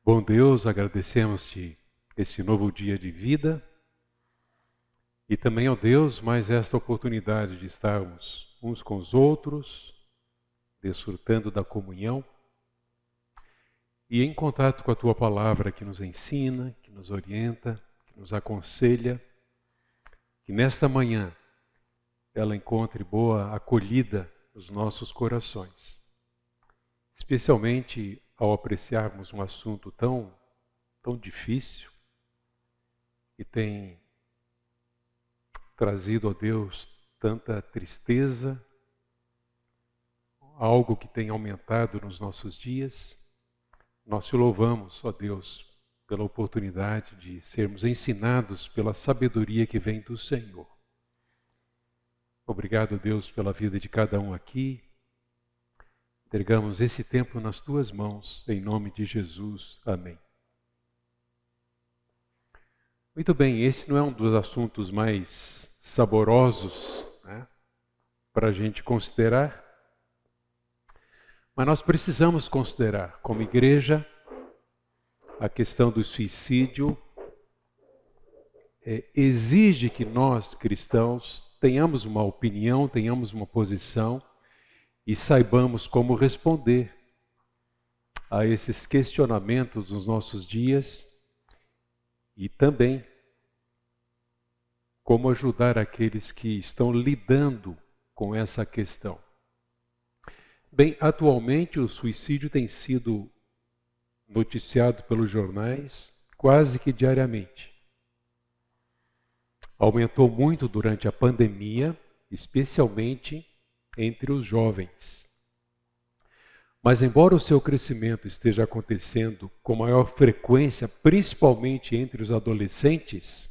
Bom Deus, agradecemos-te esse novo dia de vida e também, ó Deus, mais esta oportunidade de estarmos uns com os outros, desfrutando da comunhão e em contato com a Tua Palavra que nos ensina, que nos orienta, que nos aconselha, que nesta manhã ela encontre boa acolhida nos nossos corações, especialmente ao apreciarmos um assunto tão difícil e tem trazido a Deus tanta tristeza, algo que tem aumentado nos nossos dias. Nós te louvamos, ó Deus, pela oportunidade de sermos ensinados pela sabedoria que vem do Senhor. Obrigado, Deus, pela vida de cada um aqui. Entregamos esse tempo nas tuas mãos, em nome de Jesus. Amém. Muito bem, esse não é um dos assuntos mais saborosos, né, para a gente considerar, mas nós precisamos considerar, como igreja, a questão do suicídio exige que nós, cristãos, tenhamos uma opinião, tenhamos uma posição e saibamos como responder a esses questionamentos nos nossos dias e também como ajudar aqueles que estão lidando com essa questão. Bem, atualmente o suicídio tem sido noticiado pelos jornais quase que diariamente. Aumentou muito durante a pandemia, especialmente entre os jovens. Mas embora o seu crescimento esteja acontecendo com maior frequência, principalmente entre os adolescentes,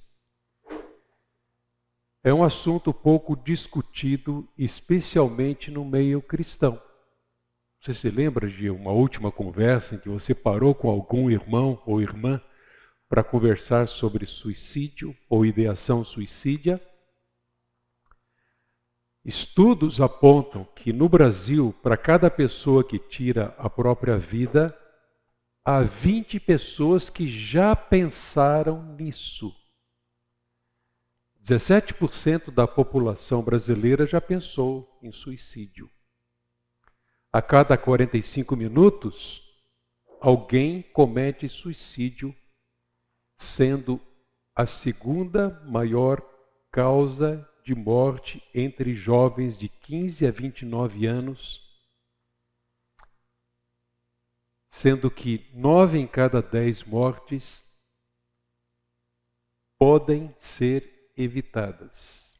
é um assunto pouco discutido, especialmente no meio cristão. Você se lembra de uma última conversa em que você parou com algum irmão ou irmã para conversar sobre suicídio ou ideação suicídia? Estudos apontam que no Brasil, para cada pessoa que tira a própria vida, há 20 pessoas que já pensaram nisso. 17% da população brasileira já pensou em suicídio. A cada 45 minutos, alguém comete suicídio, sendo a segunda maior causa de morte entre jovens de 15 a 29 anos, sendo que 9 em cada 10 mortes podem ser evitadas.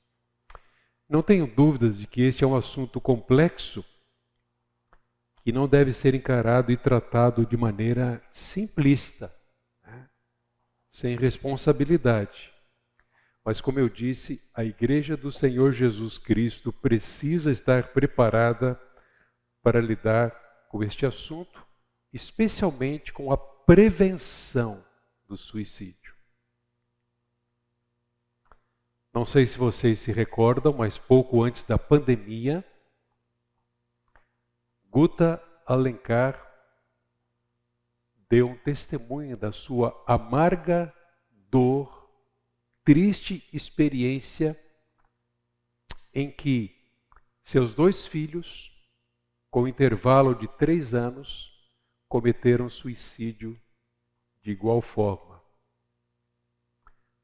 Não tenho dúvidas de que este é um assunto complexo que não deve ser encarado e tratado de maneira simplista, né, sem responsabilidade. Mas, como eu disse, a Igreja do Senhor Jesus Cristo precisa estar preparada para lidar com este assunto, especialmente com a prevenção do suicídio. Não sei se vocês se recordam, mas pouco antes da pandemia, Guta Alencar deu um testemunho da sua amarga dor, triste experiência em que seus 2 filhos, com intervalo de 3 anos, cometeram suicídio de igual forma.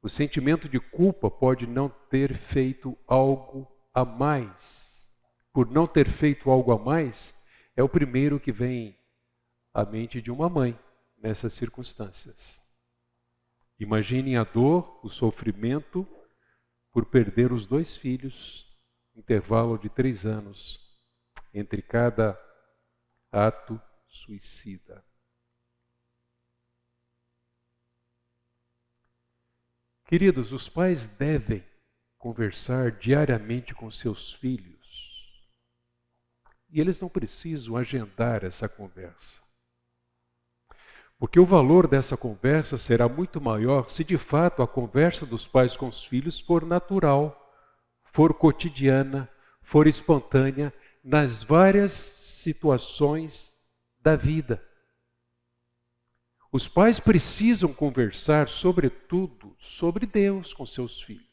O sentimento de culpa pode não ter feito algo a mais. Por não ter feito algo a mais, é o primeiro que vem à mente de uma mãe nessas circunstâncias. Imaginem a dor, o sofrimento por perder os 2 filhos, intervalo de 3 anos entre cada ato suicida. Queridos, os pais devem conversar diariamente com seus filhos. E eles não precisam agendar essa conversa. Porque o valor dessa conversa será muito maior se de fato a conversa dos pais com os filhos for natural, for cotidiana, for espontânea, nas várias situações da vida. Os pais precisam conversar, sobretudo, sobre Deus com seus filhos.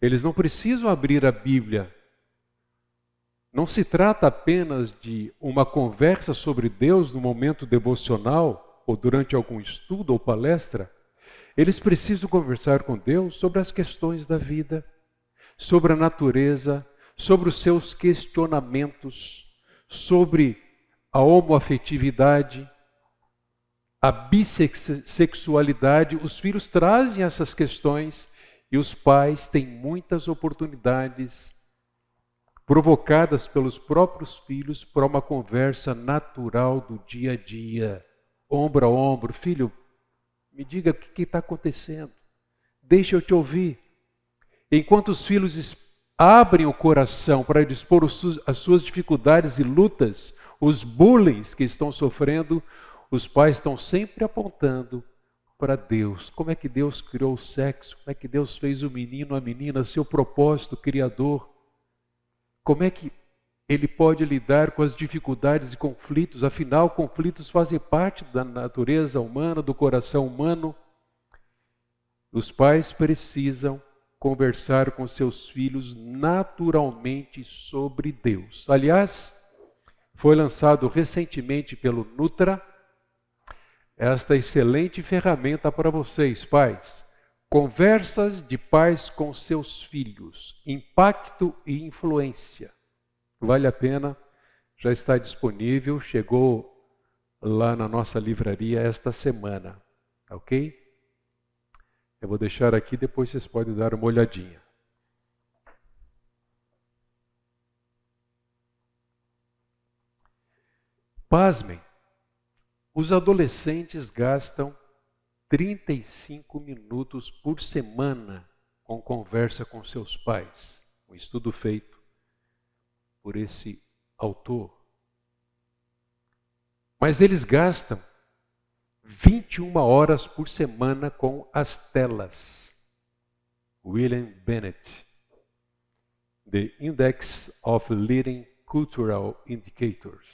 Eles não precisam abrir a Bíblia. Não se trata apenas de uma conversa sobre Deus no momento devocional, ou durante algum estudo ou palestra. Eles precisam conversar com Deus sobre as questões da vida, sobre a natureza, sobre os seus questionamentos, sobre a homoafetividade, a bissexualidade. Os filhos trazem essas questões e os pais têm muitas oportunidades provocadas pelos próprios filhos para uma conversa natural do dia a dia, ombro a ombro. Filho, me diga o que está acontecendo. Deixa eu te ouvir. Enquanto os filhos abrem o coração para dispor as suas dificuldades e lutas, os bullying que estão sofrendo, os pais estão sempre apontando para Deus. Como é que Deus criou o sexo? Como é que Deus fez o menino, a menina, seu propósito criador? Como é que Ele pode lidar com as dificuldades e conflitos? Afinal, conflitos fazem parte da natureza humana, do coração humano. Os pais precisam conversar com seus filhos naturalmente sobre Deus. Aliás, foi lançado recentemente pelo Nutra esta excelente ferramenta para vocês, pais. Conversas de pais com seus filhos, impacto e influência. Vale a pena, já está disponível, chegou lá na nossa livraria esta semana, ok? Eu vou deixar aqui, depois vocês podem dar uma olhadinha. Pasmem, os adolescentes gastam 35 minutos por semana com conversa com seus pais. Um estudo feito por esse autor. Mas eles gastam 21 horas por semana com as telas. William Bennett, The Index of Leading Cultural Indicators.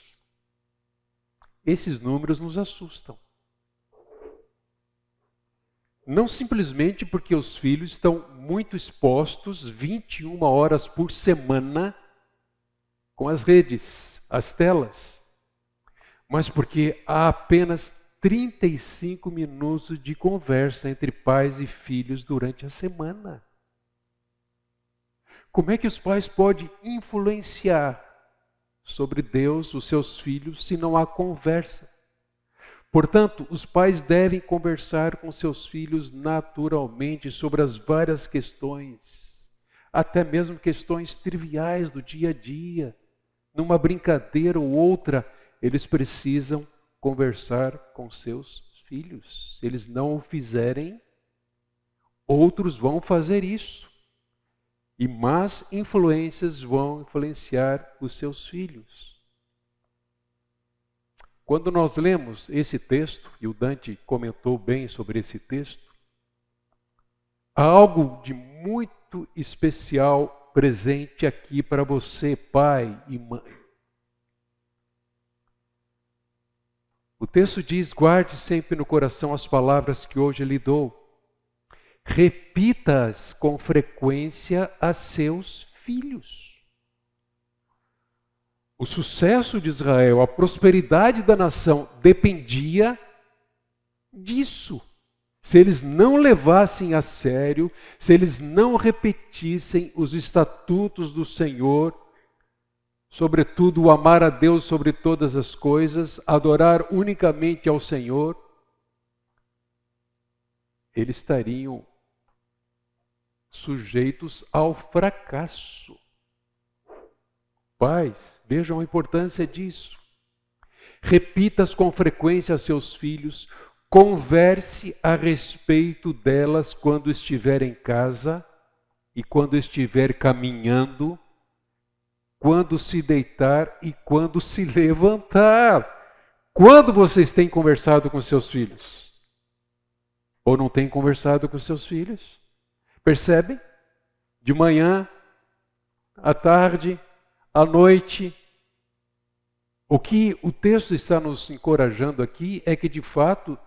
Esses números nos assustam. Não simplesmente porque os filhos estão muito expostos 21 horas por semana com as redes, as telas, mas porque há apenas 35 minutos de conversa entre pais e filhos durante a semana. Como é que os pais podem influenciar sobre Deus, os seus filhos, se não há conversa? Portanto, os pais devem conversar com seus filhos naturalmente sobre as várias questões, até mesmo questões triviais do dia a dia. Numa brincadeira ou outra, eles precisam conversar com seus filhos. Se eles não o fizerem, outros vão fazer isso. E más influências vão influenciar os seus filhos. Quando nós lemos esse texto, e o Dante comentou bem sobre esse texto, há algo de muito especial presente aqui para você, pai e mãe. O texto diz: guarde sempre no coração as palavras que hoje lhe dou. Repita-as com frequência a seus filhos. O sucesso de Israel, a prosperidade da nação dependia disso. Se eles não levassem a sério, se eles não repetissem os estatutos do Senhor, sobretudo o amar a Deus sobre todas as coisas, adorar unicamente ao Senhor, eles estariam sujeitos ao fracasso. Pais, vejam a importância disso. Repita-as com frequência a seus filhos, converse a respeito delas quando estiver em casa e quando estiver caminhando, quando se deitar e quando se levantar. Quando vocês têm conversado com seus filhos? Ou não têm conversado com seus filhos? Percebem? De manhã, à tarde, à noite. O que o texto está nos encorajando aqui é que, de fato,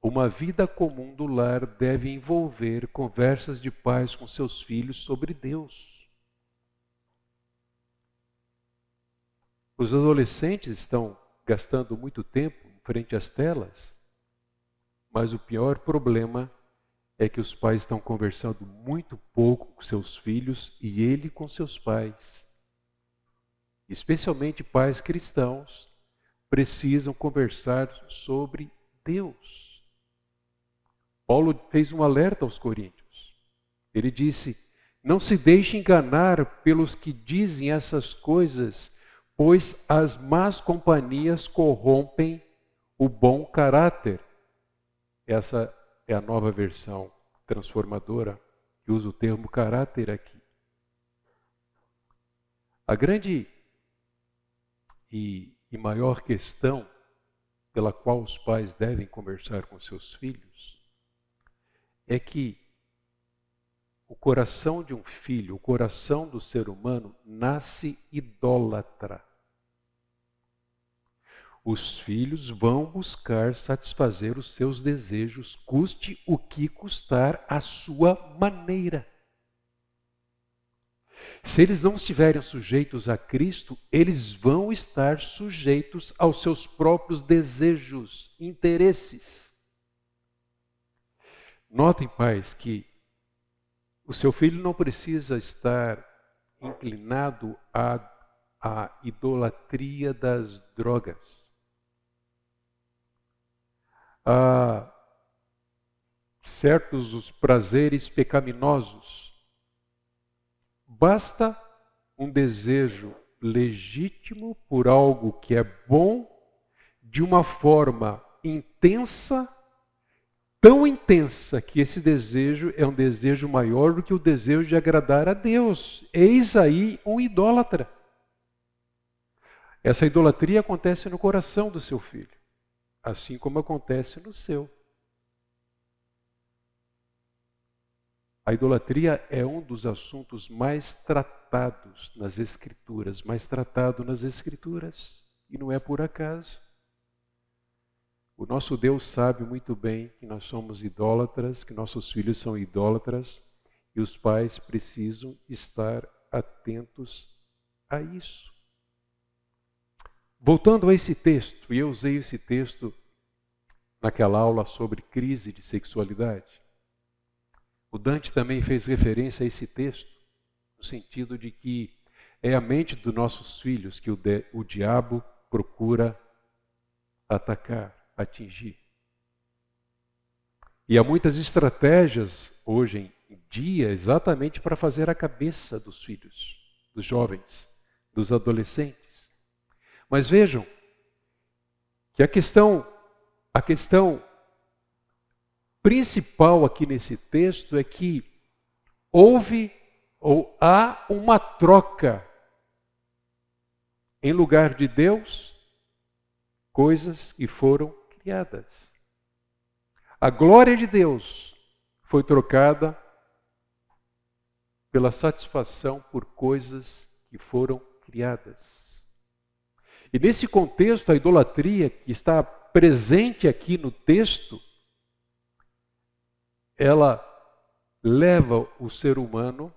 uma vida comum do lar deve envolver conversas de pais com seus filhos sobre Deus. Os adolescentes estão gastando muito tempo em frente às telas, mas o pior problema é que os pais estão conversando muito pouco com seus filhos e ele com seus pais. Especialmente pais cristãos precisam conversar sobre Deus. Paulo fez um alerta aos coríntios. Ele disse: não se deixe enganar pelos que dizem essas coisas, pois as más companhias corrompem o bom caráter. Essa é a nova versão transformadora que usa o termo caráter aqui. A grande e maior questão pela qual os pais devem conversar com seus filhos é que o coração de um filho, o coração do ser humano, nasce idólatra. Os filhos vão buscar satisfazer os seus desejos, custe o que custar, à sua maneira. Se eles não estiverem sujeitos a Cristo, eles vão estar sujeitos aos seus próprios desejos, interesses. Notem, pais, que o seu filho não precisa estar inclinado à idolatria das drogas, a certos os prazeres pecaminosos. Basta um desejo legítimo por algo que é bom, de uma forma intensa, tão intensa que esse desejo é um desejo maior do que o desejo de agradar a Deus. Eis aí um idólatra. Essa idolatria acontece no coração do seu filho, assim como acontece no seu. A idolatria é um dos assuntos mais tratados nas Escrituras, e não é por acaso. O nosso Deus sabe muito bem que nós somos idólatras, que nossos filhos são idólatras, e os pais precisam estar atentos a isso. Voltando a esse texto, e eu usei esse texto naquela aula sobre crise de sexualidade. O Dante também fez referência a esse texto, no sentido de que é a mente dos nossos filhos que o diabo procura atacar, atingir. E há muitas estratégias hoje em dia exatamente para fazer a cabeça dos filhos, dos jovens, dos adolescentes. Mas vejam que a questão principal aqui nesse texto é que há uma troca. Em lugar de Deus, coisas que foram criadas. A glória de Deus foi trocada pela satisfação por coisas que foram criadas. E nesse contexto, a idolatria que está presente aqui no texto, ela leva o ser humano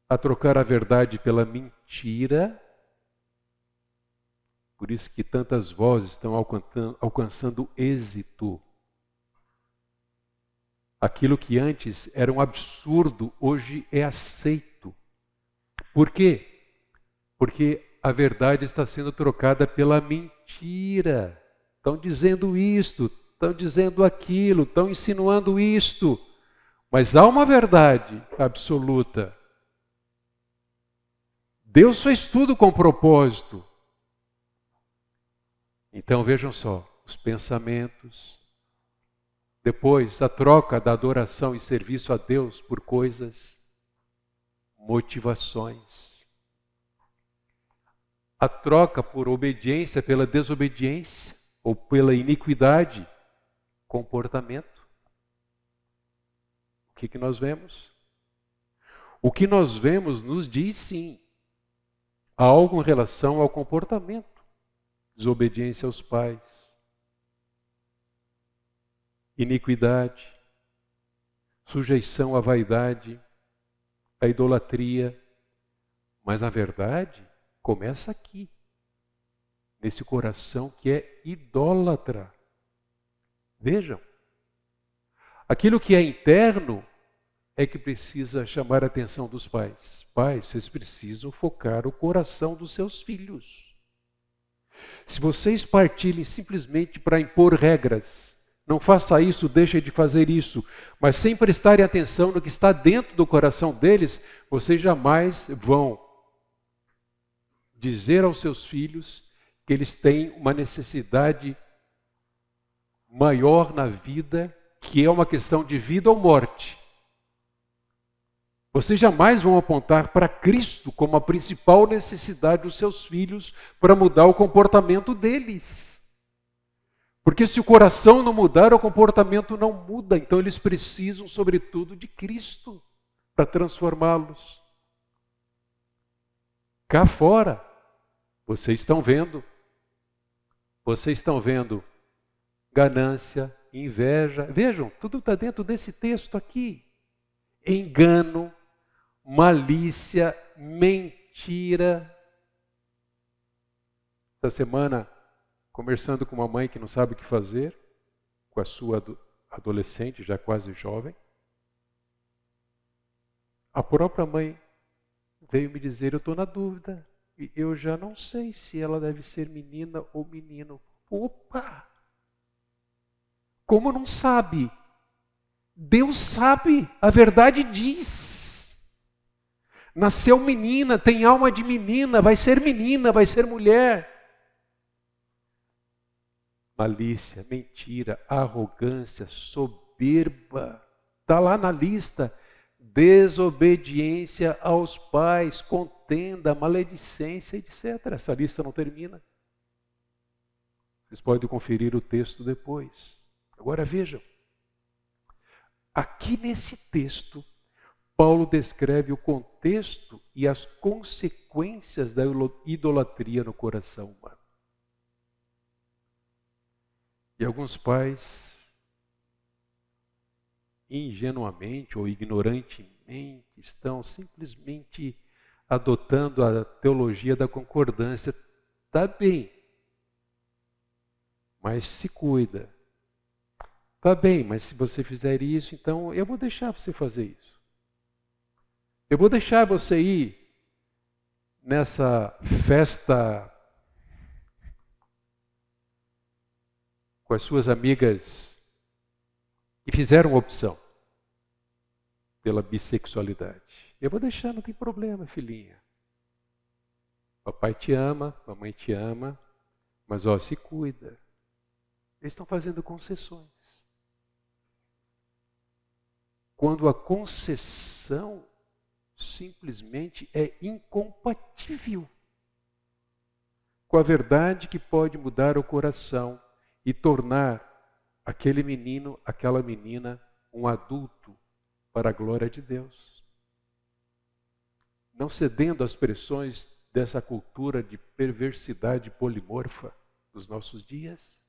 a trocar a verdade pela mentira. Por isso que tantas vozes estão alcançando êxito. Aquilo que antes era um absurdo, hoje é aceito. Por quê? Porque a verdade está sendo trocada pela mentira. Estão dizendo isto, estão dizendo aquilo, estão insinuando isto. Mas há uma verdade absoluta. Deus fez tudo com propósito. Então vejam só, os pensamentos, depois a troca da adoração e serviço a Deus por coisas, motivações. A troca por obediência pela desobediência ou pela iniquidade, comportamento. O que nós vemos? O que nós vemos nos diz sim algo em relação ao comportamento. Desobediência aos pais, iniquidade, sujeição à vaidade, à idolatria. Mas, na verdade, começa aqui, nesse coração que é idólatra. Vejam, aquilo que é interno é que precisa chamar a atenção dos pais. Pais, vocês precisam focar o coração dos seus filhos. Se vocês partirem simplesmente para impor regras, não faça isso, deixe de fazer isso, mas sem prestarem atenção no que está dentro do coração deles, vocês jamais vão dizer aos seus filhos que eles têm uma necessidade maior na vida, que é uma questão de vida ou morte. Vocês jamais vão apontar para Cristo como a principal necessidade dos seus filhos para mudar o comportamento deles. Porque se o coração não mudar, o comportamento não muda. Então eles precisam, sobretudo, de Cristo para transformá-los. Cá fora, vocês estão vendo ganância, inveja. Vejam, tudo está dentro desse texto aqui. Engano, malícia, mentira. Essa semana, conversando com uma mãe que não sabe o que fazer, com a sua adolescente, já quase jovem, a própria mãe veio me dizer, eu estou na dúvida, e eu já não sei se ela deve ser menina ou menino. Opa! Como não sabe? Deus sabe, a verdade diz. Nasceu menina, tem alma de menina, vai ser mulher. Malícia, mentira, arrogância, soberba. Está lá na lista. Desobediência aos pais, contenda, maledicência, etc. Essa lista não termina. Vocês podem conferir o texto depois. Agora vejam. Aqui nesse texto, Paulo descreve o contexto e as consequências da idolatria no coração humano. E alguns pais, ingenuamente ou ignorantemente, estão simplesmente adotando a teologia da concordância. Está bem, mas se cuida. Está bem, mas se você fizer isso, então eu vou deixar você fazer isso. Eu vou deixar você ir nessa festa com as suas amigas que fizeram opção pela bissexualidade. Eu vou deixar, não tem problema, filhinha. Papai te ama, mamãe te ama, mas se cuida. Eles estão fazendo concessões. Quando a concessão simplesmente é incompatível com a verdade que pode mudar o coração e tornar aquele menino, aquela menina, um adulto para a glória de Deus. Não cedendo às pressões dessa cultura de perversidade polimorfa dos nossos dias.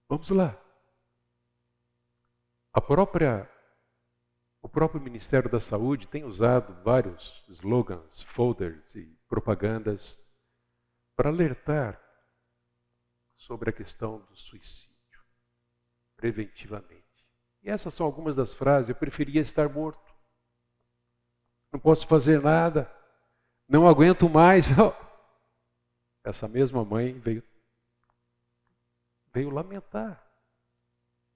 Vamos lá. O próprio Ministério da Saúde tem usado vários slogans, folders e propagandas para alertar sobre a questão do suicídio, preventivamente. E essas são algumas das frases. Eu preferia estar morto. Não posso fazer nada. Não aguento mais. Essa mesma mãe veio lamentar.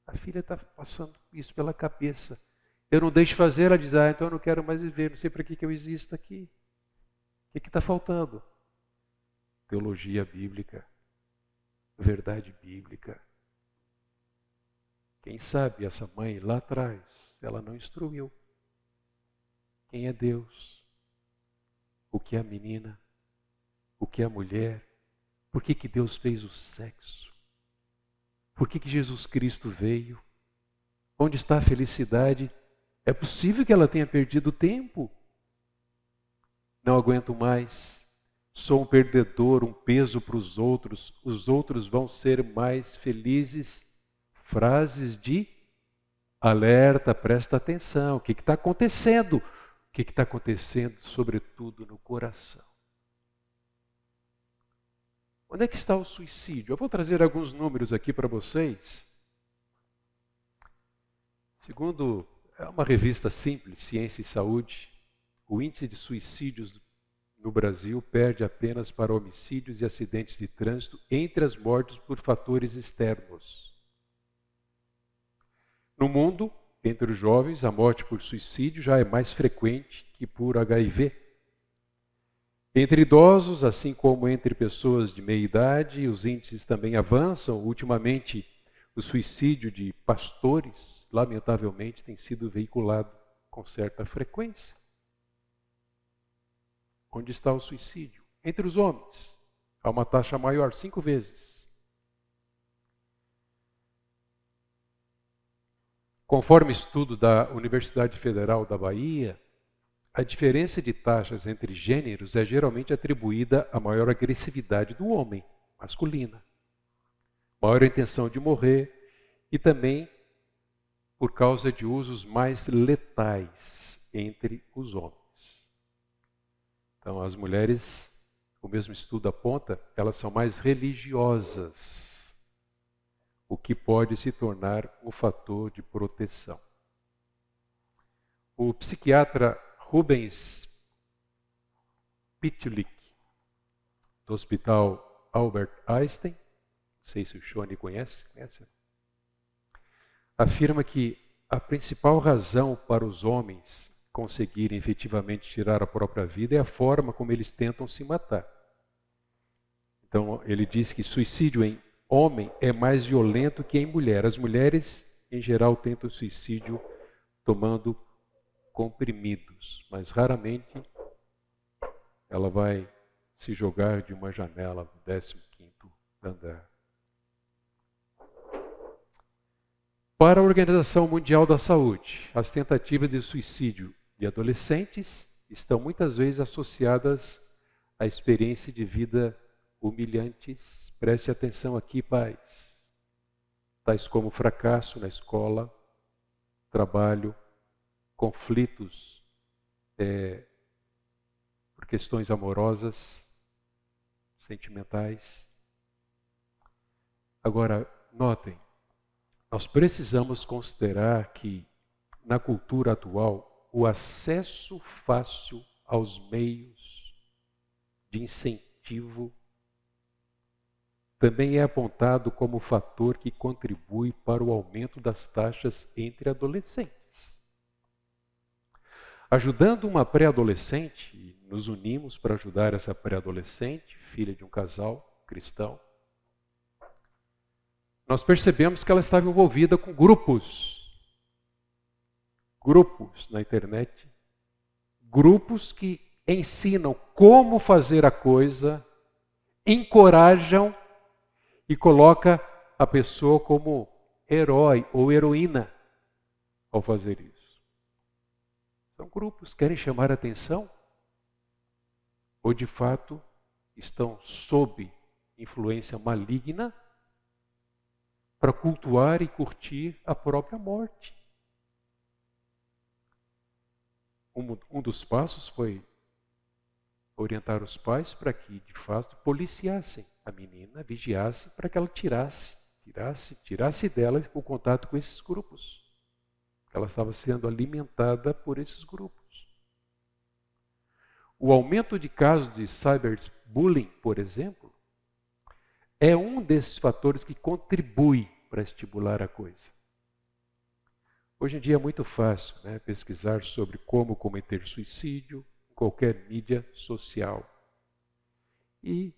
A filha está passando isso pela cabeça. Eu não deixo fazer, ela diz, então eu não quero mais viver, não sei para que eu existo aqui. O que está faltando? Teologia bíblica, verdade bíblica. Quem sabe essa mãe lá atrás, ela não instruiu. Quem é Deus? O que é a menina? O que é a mulher? Por que Deus fez o sexo? Por que Jesus Cristo veio? Onde está a felicidade? É possível que ela tenha perdido tempo. Não aguento mais. Sou um perdedor, um peso para os outros vão ser mais felizes. Frases de alerta, presta atenção. O que está acontecendo? O que está acontecendo, sobretudo, no coração? Onde é que está o suicídio? Eu vou trazer alguns números aqui para vocês. Segundo uma revista simples, Ciência e Saúde, o índice de suicídios no Brasil perde apenas para homicídios e acidentes de trânsito entre as mortes por fatores externos. No mundo, entre os jovens, a morte por suicídio já é mais frequente que por HIV. Entre idosos, assim como entre pessoas de meia idade, os índices também avançam. Ultimamente, o suicídio de pastores, lamentavelmente, tem sido veiculado com certa frequência. Onde está o suicídio? Entre os homens, há uma taxa maior, 5 vezes. Conforme estudo da Universidade Federal da Bahia, a diferença de taxas entre gêneros é geralmente atribuída à maior agressividade do homem, masculina, maior intenção de morrer e também por causa de usos mais letais entre os homens. Então, as mulheres, o mesmo estudo aponta, elas são mais religiosas, o que pode se tornar um fator de proteção. O psiquiatra Rubens Pitulik, do Hospital Albert Einstein, não sei se o Shone conhece? Afirma que a principal razão para os homens conseguirem efetivamente tirar a própria vida é a forma como eles tentam se matar. Então, ele diz que suicídio em homem é mais violento que em mulher. As mulheres, em geral, tentam suicídio tomando comprimidos, mas raramente ela vai se jogar de uma janela do 15º andar. Para a Organização Mundial da Saúde, as tentativas de suicídio de adolescentes estão muitas vezes associadas à experiência de vida humilhantes. Preste atenção aqui, pais. Tais como fracasso na escola, trabalho, conflitos por questões amorosas, sentimentais. Agora, notem, nós precisamos considerar que, na cultura atual, o acesso fácil aos meios de incentivo também é apontado como fator que contribui para o aumento das taxas entre adolescentes. Ajudando uma pré-adolescente, nos unimos para ajudar essa pré-adolescente, filha de um casal cristão, nós percebemos que ela estava envolvida com grupos na internet, grupos que ensinam como fazer a coisa, encorajam e colocam a pessoa como herói ou heroína ao fazer isso. São grupos que querem chamar a atenção ou de fato estão sob influência maligna para cultuar e curtir a própria morte. Um dos passos foi orientar os pais para que, de fato, policiassem a menina, vigiassem para que ela tirasse dela o contato com esses grupos. Ela estava sendo alimentada por esses grupos. O aumento de casos de cyberbullying, por exemplo, é um desses fatores que contribui para estimular a coisa. Hoje em dia é muito fácil, pesquisar sobre como cometer suicídio em qualquer mídia social. E,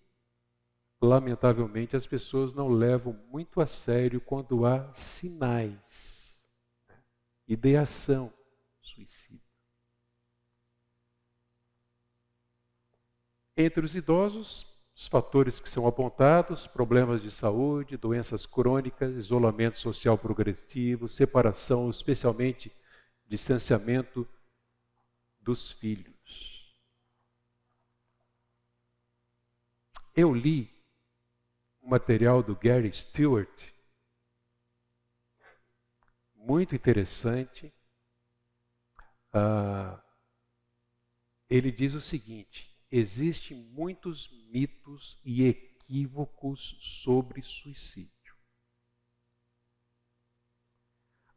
lamentavelmente, as pessoas não levam muito a sério quando há sinais. Ideação suicida. Entre os idosos, os fatores que são apontados: problemas de saúde, doenças crônicas, isolamento social progressivo, separação, especialmente distanciamento dos filhos. Eu li um material do Gary Stewart, muito interessante. Ele diz o seguinte: existem muitos mitos e equívocos sobre suicídio.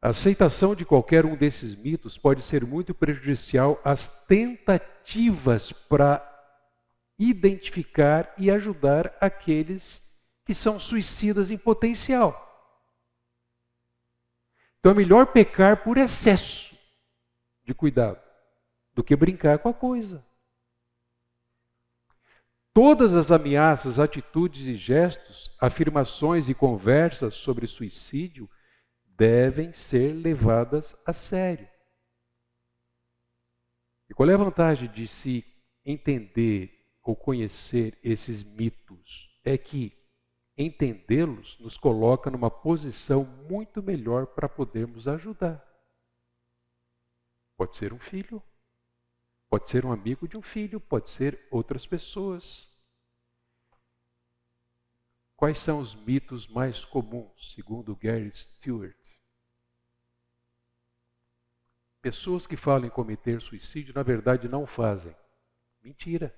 A aceitação de qualquer um desses mitos pode ser muito prejudicial às tentativas para identificar e ajudar aqueles que são suicidas em potencial. Então é melhor pecar por excesso de cuidado do que brincar com a coisa. Todas as ameaças, atitudes e gestos, afirmações e conversas sobre suicídio devem ser levadas a sério. E qual é a vantagem de se entender ou conhecer esses mitos? É que entendê-los nos coloca numa posição muito melhor para podermos ajudar. Pode ser um filho, pode ser um amigo de um filho, pode ser outras pessoas. Quais são os mitos mais comuns, segundo Gary Stewart? Pessoas que falam em cometer suicídio, na verdade, não fazem. Mentira.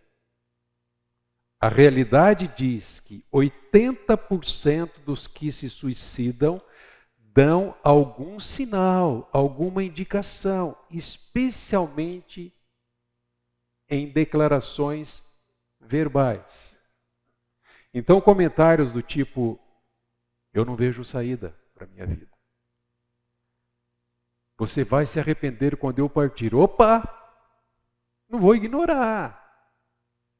A realidade diz que 80% dos que se suicidam dão algum sinal, alguma indicação, especialmente em declarações verbais. Então, comentários do tipo: eu não vejo saída para a minha vida. Você vai se arrepender quando eu partir. Opa! Não vou ignorar.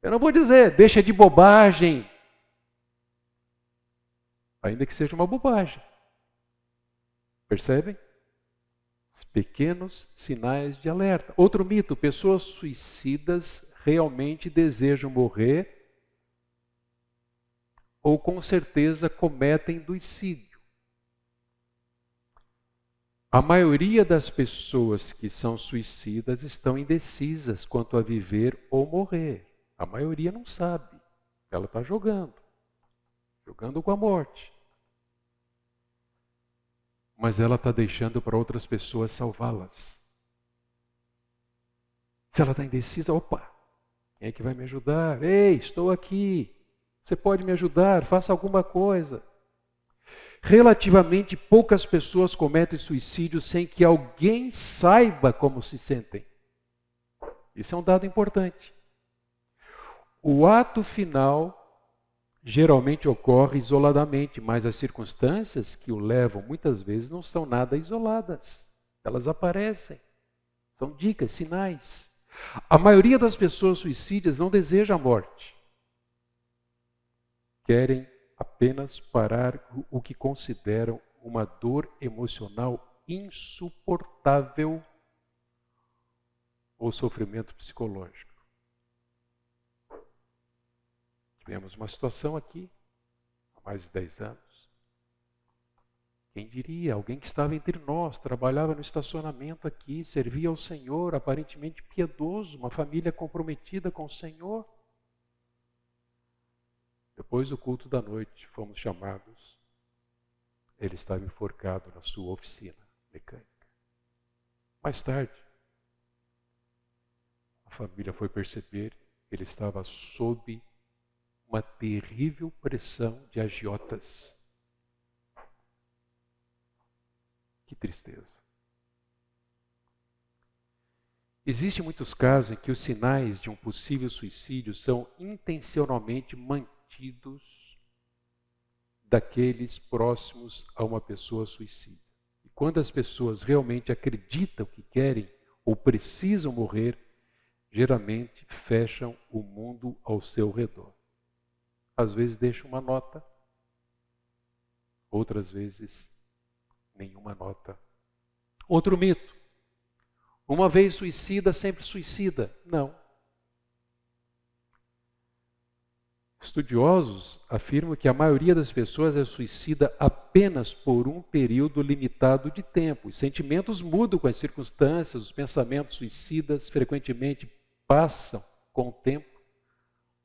Eu não vou dizer, deixa de bobagem. Ainda que seja uma bobagem. Percebem? Pequenos sinais de alerta. Outro mito: pessoas suicidas realmente desejam morrer ou com certeza cometem suicídio. A maioria das pessoas que são suicidas estão indecisas quanto a viver ou morrer. A maioria não sabe. Ela está jogando com a morte. Mas ela está deixando para outras pessoas salvá-las. Se ela está indecisa, opa, quem é que vai me ajudar? Ei, estou aqui. Você pode me ajudar? Faça alguma coisa. Relativamente poucas pessoas cometem suicídio sem que alguém saiba como se sentem. Isso é um dado importante. O ato final geralmente ocorre isoladamente, mas as circunstâncias que o levam muitas vezes não são nada isoladas. Elas aparecem. São dicas, sinais. A maioria das pessoas suicidas não deseja a morte. Querem apenas parar o que consideram uma dor emocional insuportável ou sofrimento psicológico. Tivemos uma situação aqui, há mais de 10 anos. Quem diria? Alguém que estava entre nós, trabalhava no estacionamento aqui, servia ao Senhor, aparentemente piedoso, uma família comprometida com o Senhor. Depois do culto da noite, fomos chamados. Ele estava enforcado na sua oficina mecânica. Mais tarde, a família foi perceber que ele estava sob uma terrível pressão de agiotas. Que tristeza. Existem muitos casos em que os sinais de um possível suicídio são intencionalmente mantidos daqueles próximos a uma pessoa suicida. E quando as pessoas realmente acreditam que querem ou precisam morrer, geralmente fecham o mundo ao seu redor. Às vezes deixam uma nota, outras vezes nenhuma nota. Outro mito: uma vez suicida, sempre suicida. Não. Estudiosos afirmam que a maioria das pessoas é suicida apenas por um período limitado de tempo. Os sentimentos mudam com as circunstâncias, os pensamentos suicidas frequentemente passam com o tempo,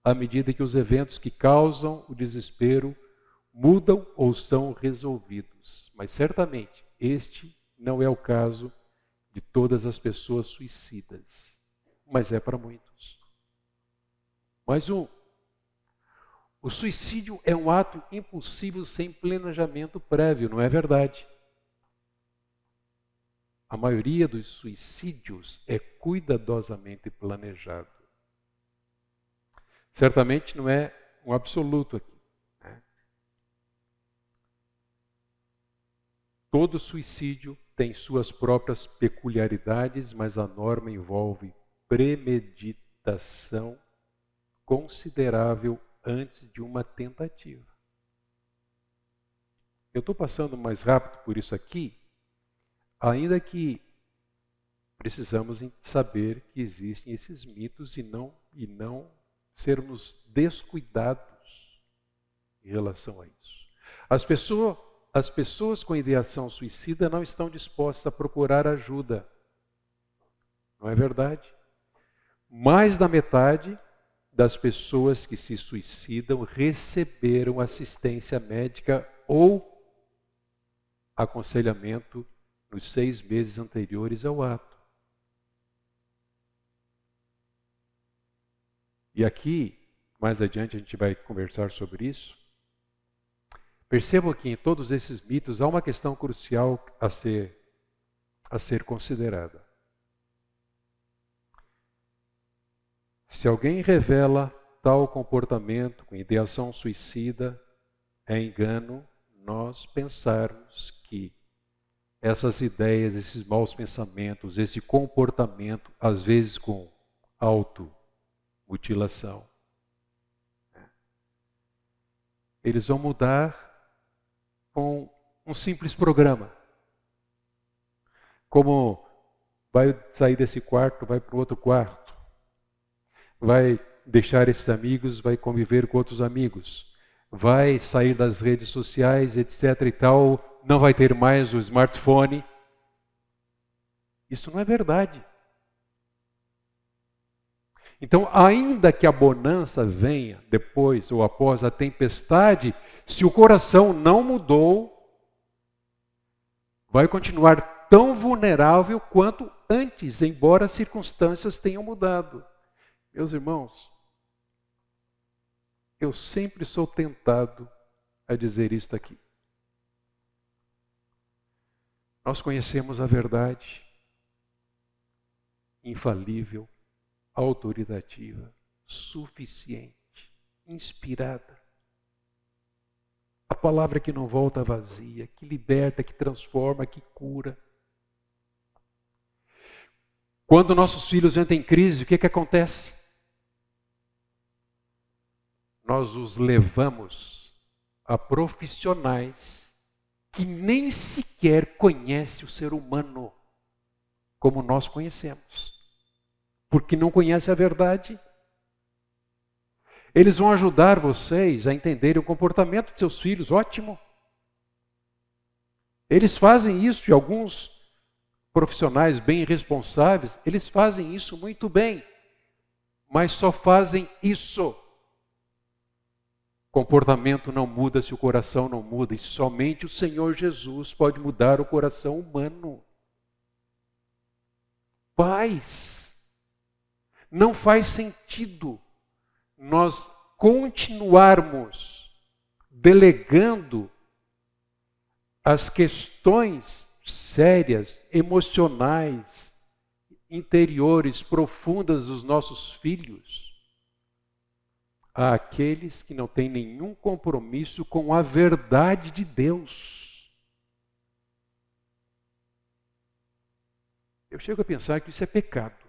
à medida que os eventos que causam o desespero mudam ou são resolvidos. Mas certamente este não é o caso de todas as pessoas suicidas, mas é para muitos. Mas o suicídio é um ato impulsivo sem planejamento prévio, não é verdade? A maioria dos suicídios é cuidadosamente planejado. Certamente não é um absoluto aqui. Né? Todo suicídio tem suas próprias peculiaridades, mas a norma envolve premeditação considerável antes de uma tentativa. Eu estou passando mais rápido por isso aqui, ainda que precisamos saber que existem esses mitos e não sermos descuidados em relação a isso. As pessoas com ideação suicida não estão dispostas a procurar ajuda. Não é verdade? Mais da metade das pessoas que se suicidam receberam assistência médica ou aconselhamento nos 6 meses anteriores ao ato. E aqui, mais adiante, a gente vai conversar sobre isso. Percebam que em todos esses mitos há uma questão crucial a ser considerada. Se alguém revela tal comportamento com ideação suicida, é engano nós pensarmos que essas ideias, esses maus pensamentos, esse comportamento, às vezes com automutilação, eles vão mudar com um simples programa. Como vai sair desse quarto, vai para o outro quarto. Vai deixar esses amigos, vai conviver com outros amigos. Vai sair das redes sociais, etc. e tal. Não vai ter mais o smartphone. Isso não é verdade. Então, ainda que a bonança venha depois ou após a tempestade, se o coração não mudou, vai continuar tão vulnerável quanto antes, embora as circunstâncias tenham mudado. Meus irmãos, eu sempre sou tentado a dizer isto aqui. Nós conhecemos a verdade infalível, autoritativa, suficiente, inspirada. A palavra que não volta vazia, que liberta, que transforma, que cura. Quando nossos filhos entram em crise, o que acontece? Nós os levamos a profissionais que nem sequer conhecem o ser humano como nós conhecemos. Porque não conhecem a verdade. Eles vão ajudar vocês a entenderem o comportamento de seus filhos, ótimo. Eles fazem isso, e alguns profissionais bem responsáveis, eles fazem isso muito bem. Mas só fazem isso. Comportamento não muda se o coração não muda, e somente o Senhor Jesus pode mudar o coração humano. Pais, não faz sentido nós continuarmos delegando as questões sérias, emocionais, interiores, profundas dos nossos filhos àqueles que não têm nenhum compromisso com a verdade de Deus. Eu chego a pensar que isso é pecado.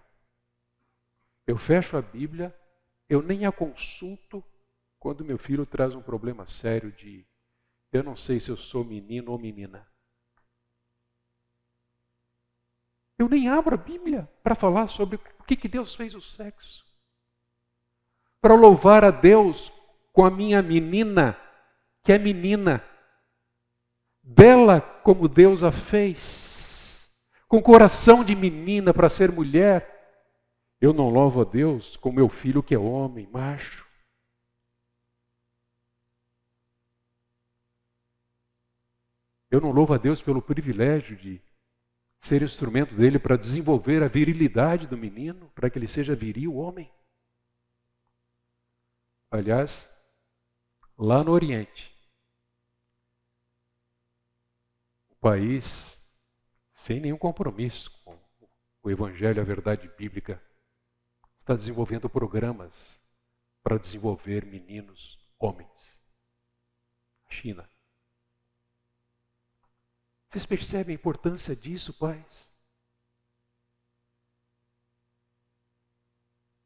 Eu fecho a Bíblia, eu nem a consulto quando meu filho traz um problema sério de eu não sei se eu sou menino ou menina. Eu nem abro a Bíblia para falar sobre o que Deus fez o sexo. Para louvar a Deus com a minha menina, que é menina, bela como Deus a fez, com coração de menina para ser mulher, eu não louvo a Deus com meu filho que é homem, macho. Eu não louvo a Deus pelo privilégio de ser instrumento dele para desenvolver a virilidade do menino, para que ele seja viril, homem. Aliás, lá no Oriente, o país sem nenhum compromisso com o Evangelho, a verdade bíblica, está desenvolvendo programas para desenvolver meninos homens. China. Vocês percebem a importância disso, pais?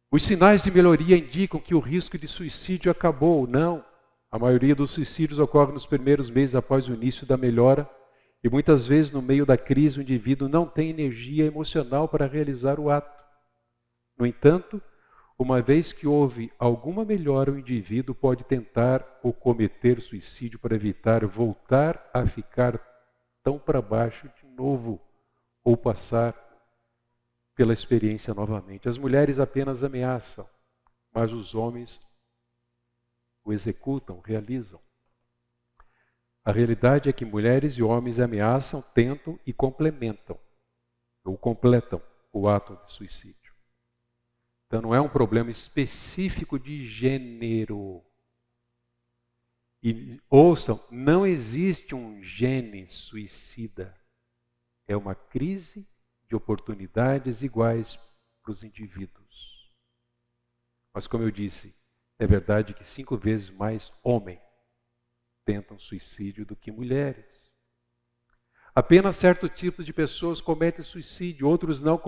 Os sinais de melhoria indicam que o risco de suicídio acabou. Não. A maioria dos suicídios ocorre nos primeiros meses após o início da melhora e muitas vezes no meio da crise o indivíduo não tem energia emocional para realizar o ato. No entanto, uma vez que houve alguma melhora, o indivíduo pode tentar ou cometer suicídio para evitar voltar a ficar tão para baixo de novo ou passar pela experiência novamente. As mulheres apenas ameaçam, mas os homens o executam, realizam. A realidade é que mulheres e homens ameaçam, tentam e complementam, ou completam o ato de suicídio. Então não é um problema específico de gênero. E ouçam, não existe um gene suicida. É uma crise de oportunidades iguais para os indivíduos. Mas como eu disse, é verdade que 5 vezes mais homens tentam suicídio do que mulheres. Apenas certo tipo de pessoas cometem suicídio, outros não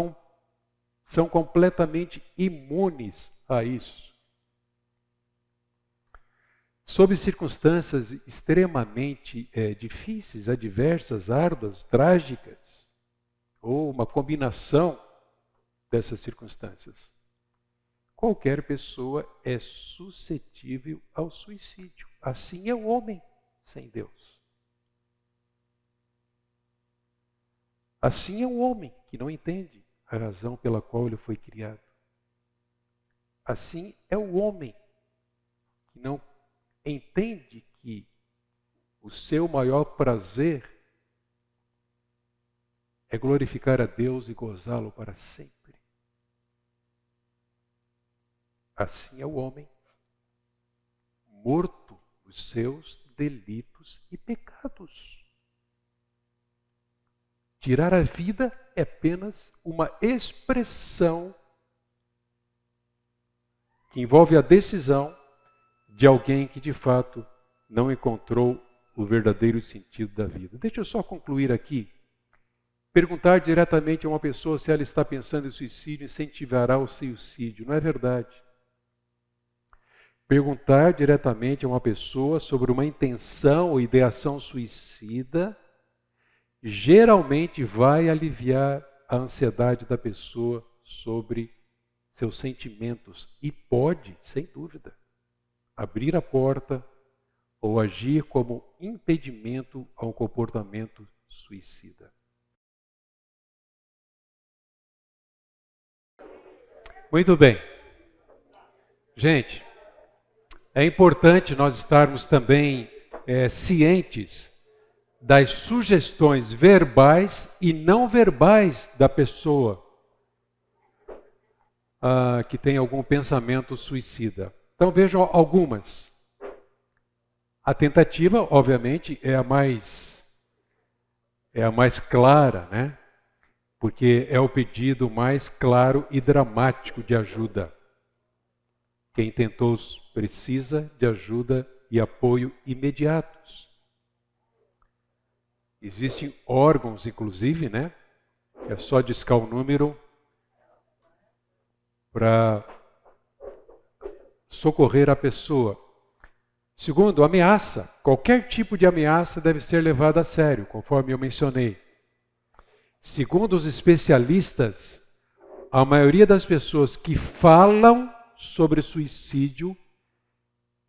são completamente imunes a isso. Sob circunstâncias extremamente difíceis, adversas, árduas, trágicas, ou uma combinação dessas circunstâncias, qualquer pessoa é suscetível ao suicídio. Assim é o homem sem Deus. Assim é o homem que não entende a razão pela qual ele foi criado. Assim é o homem que não entende que o seu maior prazer é glorificar a Deus e gozá-lo para sempre. Assim é o homem, morto nos seus delitos e pecados. Tirar a vida é apenas uma expressão que envolve a decisão de alguém que de fato não encontrou o verdadeiro sentido da vida. Deixa eu só concluir aqui. Perguntar diretamente a uma pessoa se ela está pensando em suicídio incentivará o suicídio. Não é verdade. Perguntar diretamente a uma pessoa sobre uma intenção ou ideação suicida geralmente vai aliviar a ansiedade da pessoa sobre seus sentimentos e pode, sem dúvida, abrir a porta ou agir como impedimento a um comportamento suicida. Muito bem. Gente, é importante nós estarmos também cientes das sugestões verbais e não verbais da pessoa que tem algum pensamento suicida. Então vejam algumas. A tentativa, obviamente, é a mais clara, né? Porque é o pedido mais claro e dramático de ajuda. Quem tentou precisa de ajuda e apoio imediatos. Existem órgãos, inclusive, né? É só discar o número para socorrer a pessoa. Segundo, ameaça. Qualquer tipo de ameaça deve ser levada a sério, conforme eu mencionei. Segundo os especialistas, a maioria das pessoas que falam sobre suicídio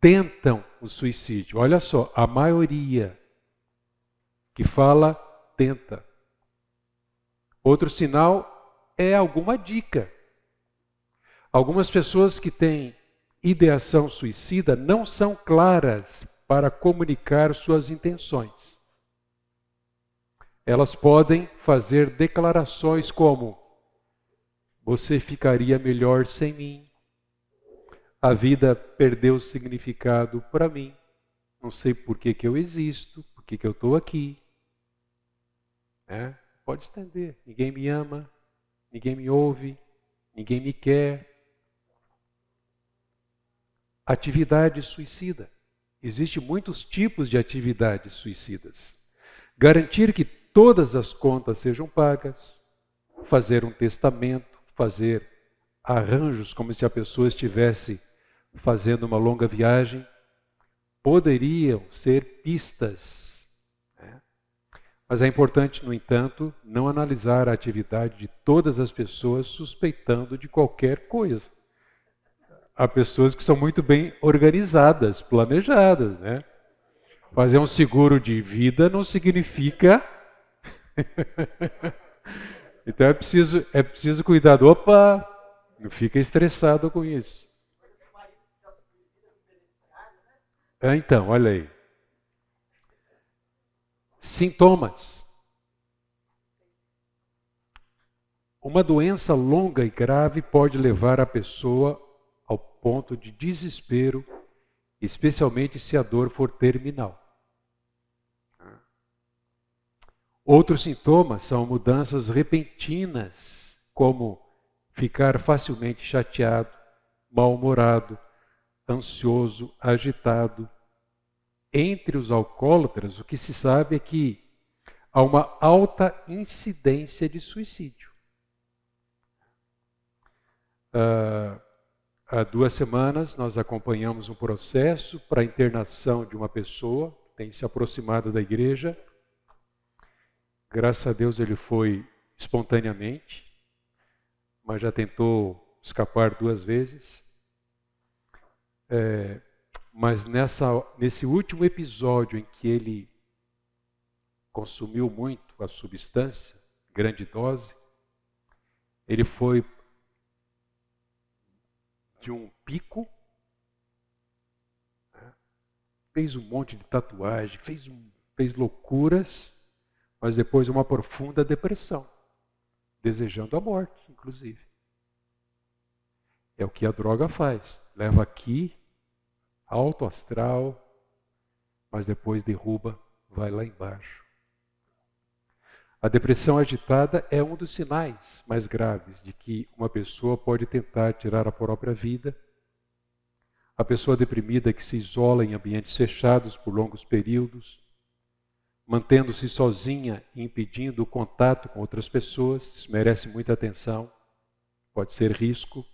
tentam o suicídio. Olha só, a maioria que fala tenta. Outro sinal é alguma dica. Algumas pessoas que têm ideação suicida não são claras para comunicar suas intenções. Elas podem fazer declarações como: você ficaria melhor sem mim, a vida perdeu significado para mim, não sei por que eu existo, por que eu estou aqui. Pode estender, ninguém me ama, ninguém me ouve, ninguém me quer. Atividade suicida. Existem muitos tipos de atividades suicidas. Garantir que todas as contas sejam pagas, fazer um testamento, fazer arranjos como se a pessoa estivesse fazendo uma longa viagem, poderiam ser pistas. Mas é importante, no entanto, não analisar a atividade de todas as pessoas suspeitando de qualquer coisa. Há pessoas que são muito bem organizadas, planejadas, né? Fazer um seguro de vida não significa... Então é preciso cuidar. Opa, não fica estressado com isso. Então, olha aí. Sintomas. Uma doença longa e grave pode levar a pessoa ao ponto de desespero, especialmente se a dor for terminal. Outros sintomas são mudanças repentinas, como ficar facilmente chateado, mal-humorado, ansioso, agitado. Entre os alcoólatras, o que se sabe é que há uma alta incidência de suicídio. Há 2 semanas nós acompanhamos um processo para a internação de uma pessoa que tem se aproximado da igreja. Graças a Deus ele foi espontaneamente, mas já tentou escapar 2 vezes. Mas nesse último episódio em que ele consumiu muito a substância, grande dose, ele foi de um pico, fez um monte de tatuagem, fez loucuras, mas depois uma profunda depressão, desejando a morte, inclusive. É o que a droga faz, leva aqui, alto astral, mas depois derruba, vai lá embaixo. A depressão agitada é um dos sinais mais graves de que uma pessoa pode tentar tirar a própria vida. A pessoa deprimida que se isola em ambientes fechados por longos períodos, mantendo-se sozinha e impedindo o contato com outras pessoas, isso merece muita atenção, pode ser risco.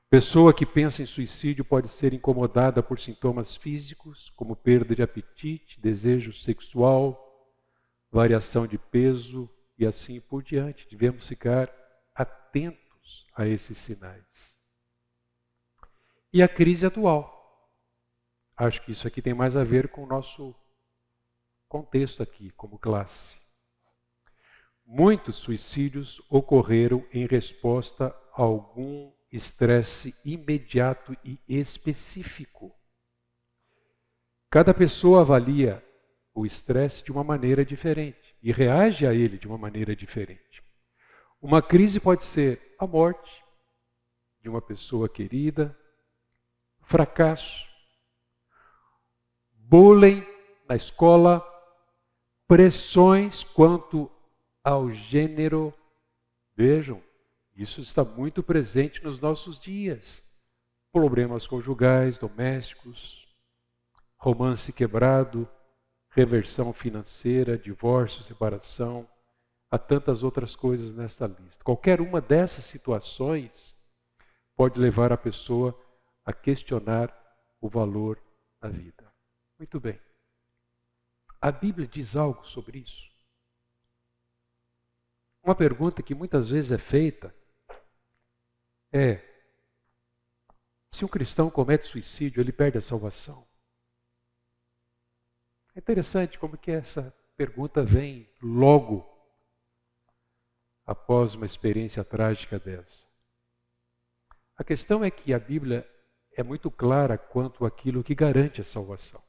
Pessoa que pensa em suicídio pode ser incomodada por sintomas físicos, como perda de apetite, desejo sexual, variação de peso e assim por diante. Devemos ficar atentos a esses sinais. E a crise atual. Acho que isso aqui tem mais a ver com o nosso contexto aqui, como classe. Muitos suicídios ocorreram em resposta a algum estresse imediato e específico. Cada pessoa avalia o estresse de uma maneira diferente e reage a ele de uma maneira diferente. Uma crise pode ser a morte de uma pessoa querida, fracasso, bullying na escola, pressões quanto ao gênero. Vejam, isso está muito presente nos nossos dias. Problemas conjugais, domésticos, romance quebrado, reversão financeira, divórcio, separação, há tantas outras coisas nessa lista. Qualquer uma dessas situações pode levar a pessoa a questionar o valor da vida. Muito bem. A Bíblia diz algo sobre isso? Uma pergunta que muitas vezes é feita é: Se um cristão comete suicídio, ele perde a salvação. É interessante como que essa pergunta vem logo após uma experiência trágica dessa. A questão é que a Bíblia é muito clara quanto àquilo que garante a salvação.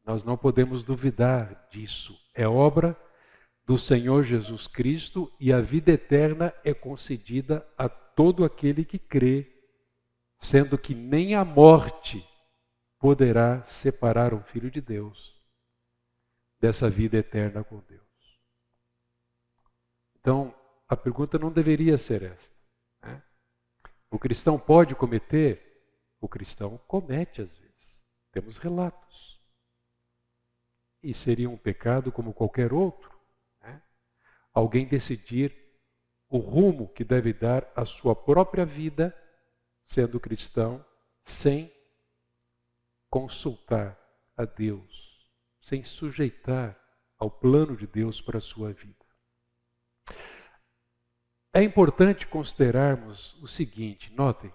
Nós não podemos duvidar disso. É obra do Senhor Jesus Cristo e a vida eterna é concedida a todo aquele que crê, sendo que nem a morte poderá separar um filho de Deus dessa vida eterna com Deus. Então, a pergunta não deveria ser esta, né? O cristão pode cometer? O cristão comete às vezes. Temos relatos. E seria um pecado como qualquer outro, né? Alguém decidir o rumo que deve dar à sua própria vida, sendo cristão, sem consultar a Deus, sem sujeitar ao plano de Deus para a sua vida. É importante considerarmos o seguinte, notem,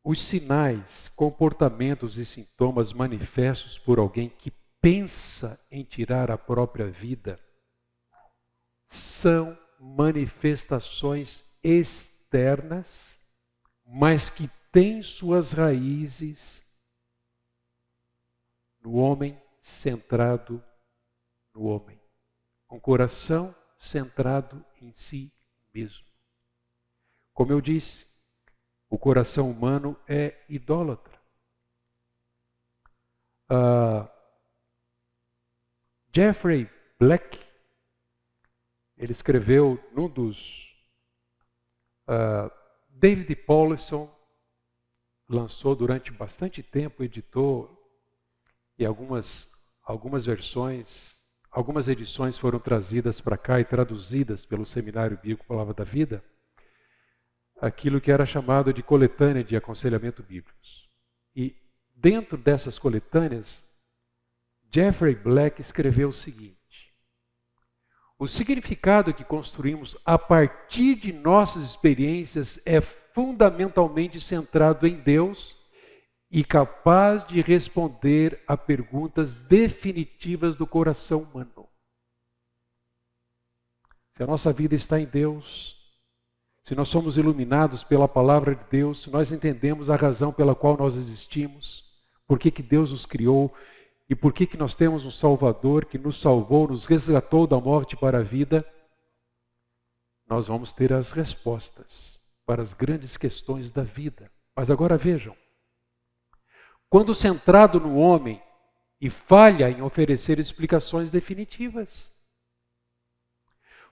os sinais, comportamentos e sintomas manifestos por alguém que pensa em tirar a própria vida são manifestações externas, mas que têm suas raízes no homem centrado no homem, com o coração centrado em si mesmo. Como eu disse, o coração humano é idólatra. Jeffrey Black, ele escreveu num dos... David Powlison lançou durante bastante tempo, editou, e algumas versões, algumas edições foram trazidas para cá e traduzidas pelo Seminário Bíblico Palavra da Vida, aquilo que era chamado de coletânea de aconselhamento bíblicos. E dentro dessas coletâneas, Jeffrey Black escreveu o seguinte: o significado que construímos a partir de nossas experiências é fundamentalmente centrado em Deus e capaz de responder a perguntas definitivas do coração humano. Se a nossa vida está em Deus, se nós somos iluminados pela palavra de Deus, se nós entendemos a razão pela qual nós existimos, por que Deus nos criou e por que nós temos um Salvador que nos salvou, nos resgatou da morte para a vida, nós vamos ter as respostas para as grandes questões da vida. Mas agora vejam, quando centrado no homem e falha em oferecer explicações definitivas.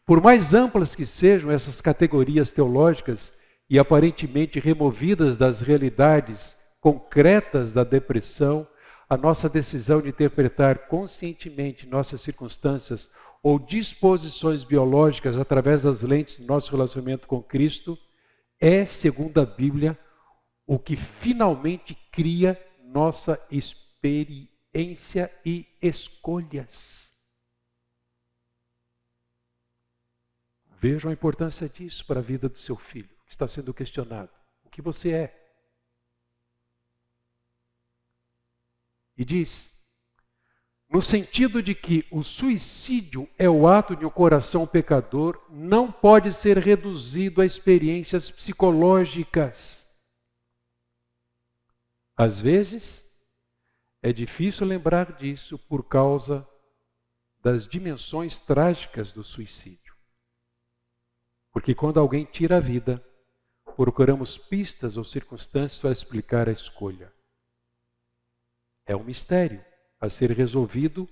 Por mais amplas que sejam essas categorias teológicas e aparentemente removidas das realidades concretas da depressão, a nossa decisão de interpretar conscientemente nossas circunstâncias ou disposições biológicas através das lentes do nosso relacionamento com Cristo é, segundo a Bíblia, o que finalmente cria nossa experiência e escolhas. Vejam a importância disso para a vida do seu filho, que está sendo questionado. O que você é? E diz, no sentido de que o suicídio é o ato de um coração pecador, não pode ser reduzido a experiências psicológicas. Às vezes, é difícil lembrar disso por causa das dimensões trágicas do suicídio. Porque quando alguém tira a vida, procuramos pistas ou circunstâncias para explicar a escolha. É um mistério a ser resolvido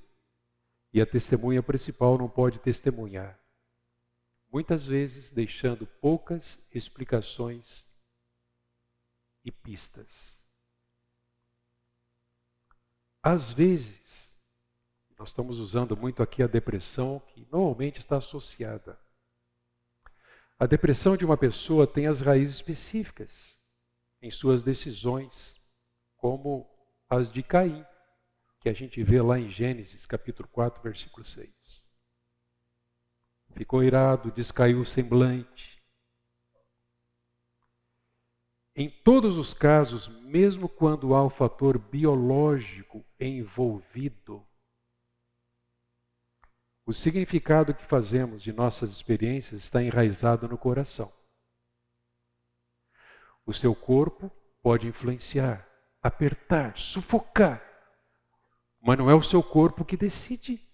e a testemunha principal não pode testemunhar. Muitas vezes deixando poucas explicações e pistas. Às vezes, nós estamos usando muito aqui a depressão, que normalmente está associada. A depressão de uma pessoa tem as raízes específicas em suas decisões, como as de Caim, que a gente vê lá em Gênesis, capítulo 4, versículo 6. Ficou irado, descaiu o semblante. Em todos os casos, mesmo quando há o fator biológico envolvido, o significado que fazemos de nossas experiências está enraizado no coração. O seu corpo pode influenciar, apertar, sufocar, mas não é o seu corpo que decide,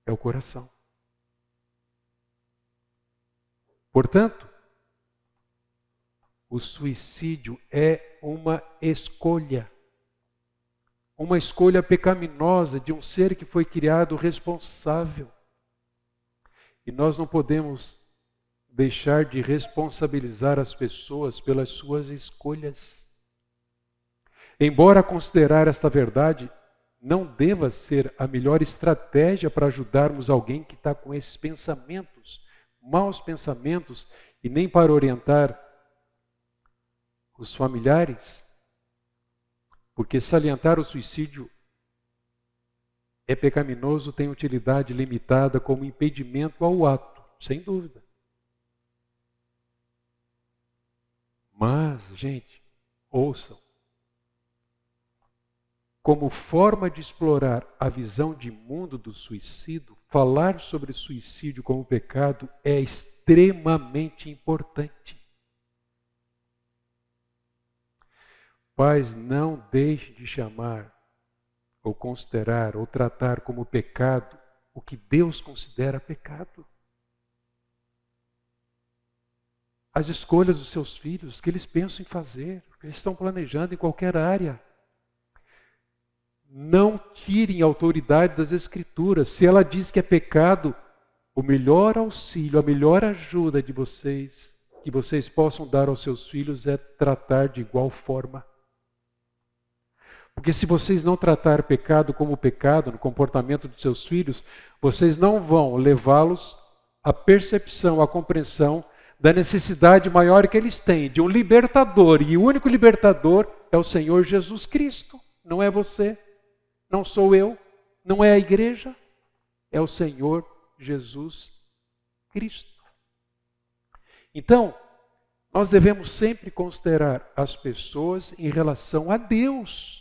é o coração. Portanto, o suicídio é uma escolha pecaminosa de um ser que foi criado responsável. E nós não podemos deixar de responsabilizar as pessoas pelas suas escolhas. Embora considerar esta verdade não deva ser a melhor estratégia para ajudarmos alguém que está com esses pensamentos, maus pensamentos, e nem para orientar os familiares, porque salientar o suicídio é pecaminoso, tem utilidade limitada como impedimento ao ato, sem dúvida. Mas, gente, ouçam. Como forma de explorar a visão de mundo do suicídio, falar sobre suicídio como pecado é extremamente importante. Pais, não deixem de chamar, ou considerar, ou tratar como pecado o que Deus considera pecado. As escolhas dos seus filhos, o que eles pensam em fazer, o que eles estão planejando em qualquer área. Não tirem a autoridade das Escrituras. Se ela diz que é pecado, o melhor auxílio, a melhor ajuda de vocês, que vocês possam dar aos seus filhos, é tratar de igual forma. Porque se vocês não tratar pecado como pecado no comportamento dos seus filhos, vocês não vão levá-los à percepção, à compreensão da necessidade maior que eles têm de um libertador. E o único libertador é o Senhor Jesus Cristo. Não é você, não sou eu, não é a igreja, é o Senhor Jesus Cristo. Então, nós devemos sempre considerar as pessoas em relação a Deus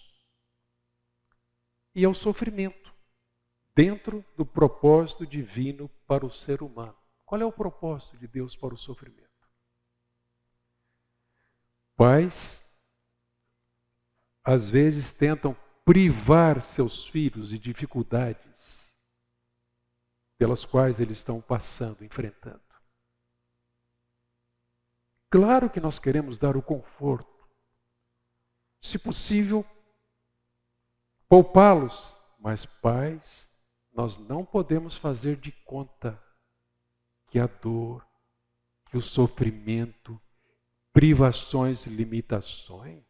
e ao sofrimento, dentro do propósito divino para o ser humano. Qual é o propósito de Deus para o sofrimento? Pais, às vezes, tentam privar seus filhos de dificuldades pelas quais eles estão passando, enfrentando. Claro que nós queremos dar o conforto, se possível, poupá-los, mas pais, nós não podemos fazer de conta que a dor, que o sofrimento, privações e limitações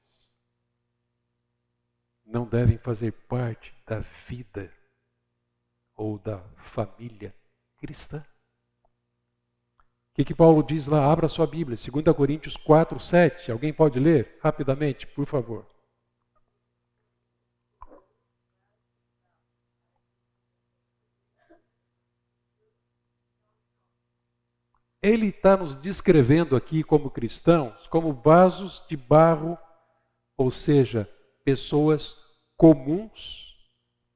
não devem fazer parte da vida ou da família cristã. O que Paulo diz lá? Abra sua Bíblia, 2 Coríntios 4, 7. Alguém pode ler rapidamente, por favor? Ele está nos descrevendo aqui como cristãos, como vasos de barro, ou seja, pessoas comuns,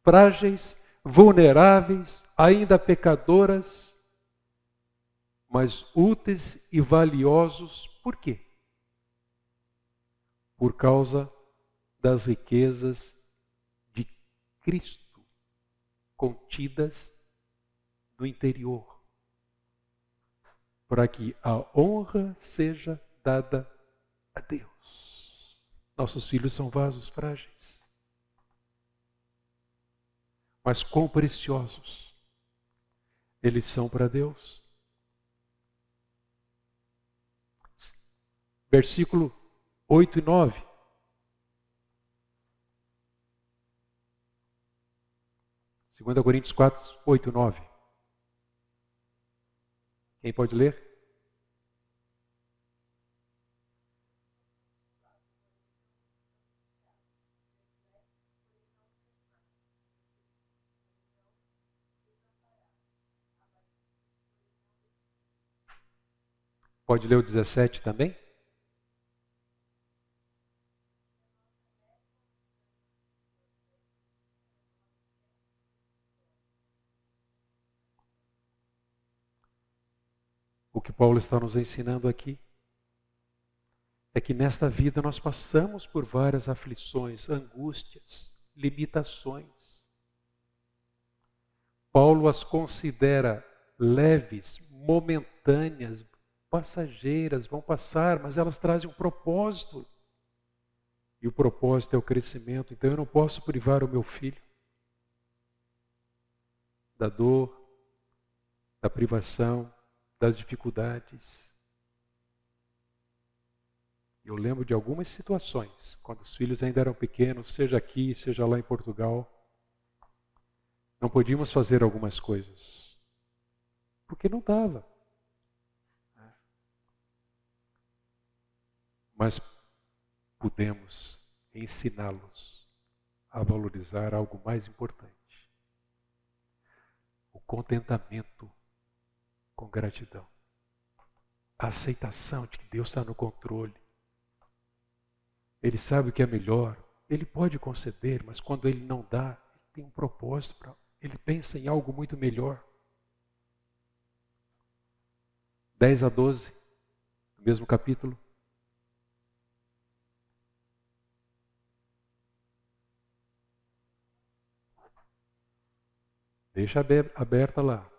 frágeis, vulneráveis, ainda pecadoras, mas úteis e valiosos. Por quê? Por causa das riquezas de Cristo contidas no interior, para que a honra seja dada a Deus. Nossos filhos são vasos frágeis, mas quão preciosos eles são para Deus. Versículo 8 e 9. Segunda Coríntios 4, 8 e 9. Quem pode ler? Pode ler o 17 também? Paulo está nos ensinando aqui é que nesta vida nós passamos por várias aflições, angústias, limitações. Paulo as considera leves, momentâneas, passageiras, vão passar, mas elas trazem um propósito. E o propósito é o crescimento. Então eu não posso privar o meu filho da dor, da privação, das dificuldades. Eu lembro de algumas situações, quando os filhos ainda eram pequenos, seja aqui, seja lá em Portugal, não podíamos fazer algumas coisas, porque não dava. Mas podemos ensiná-los a valorizar algo mais importante: o contentamento com gratidão, a aceitação de que Deus está no controle. Ele sabe o que é melhor, Ele pode conceder, mas quando Ele não dá, Ele tem um propósito, Ele pensa em algo muito melhor. 10-12, no mesmo capítulo. Deixa aberta lá.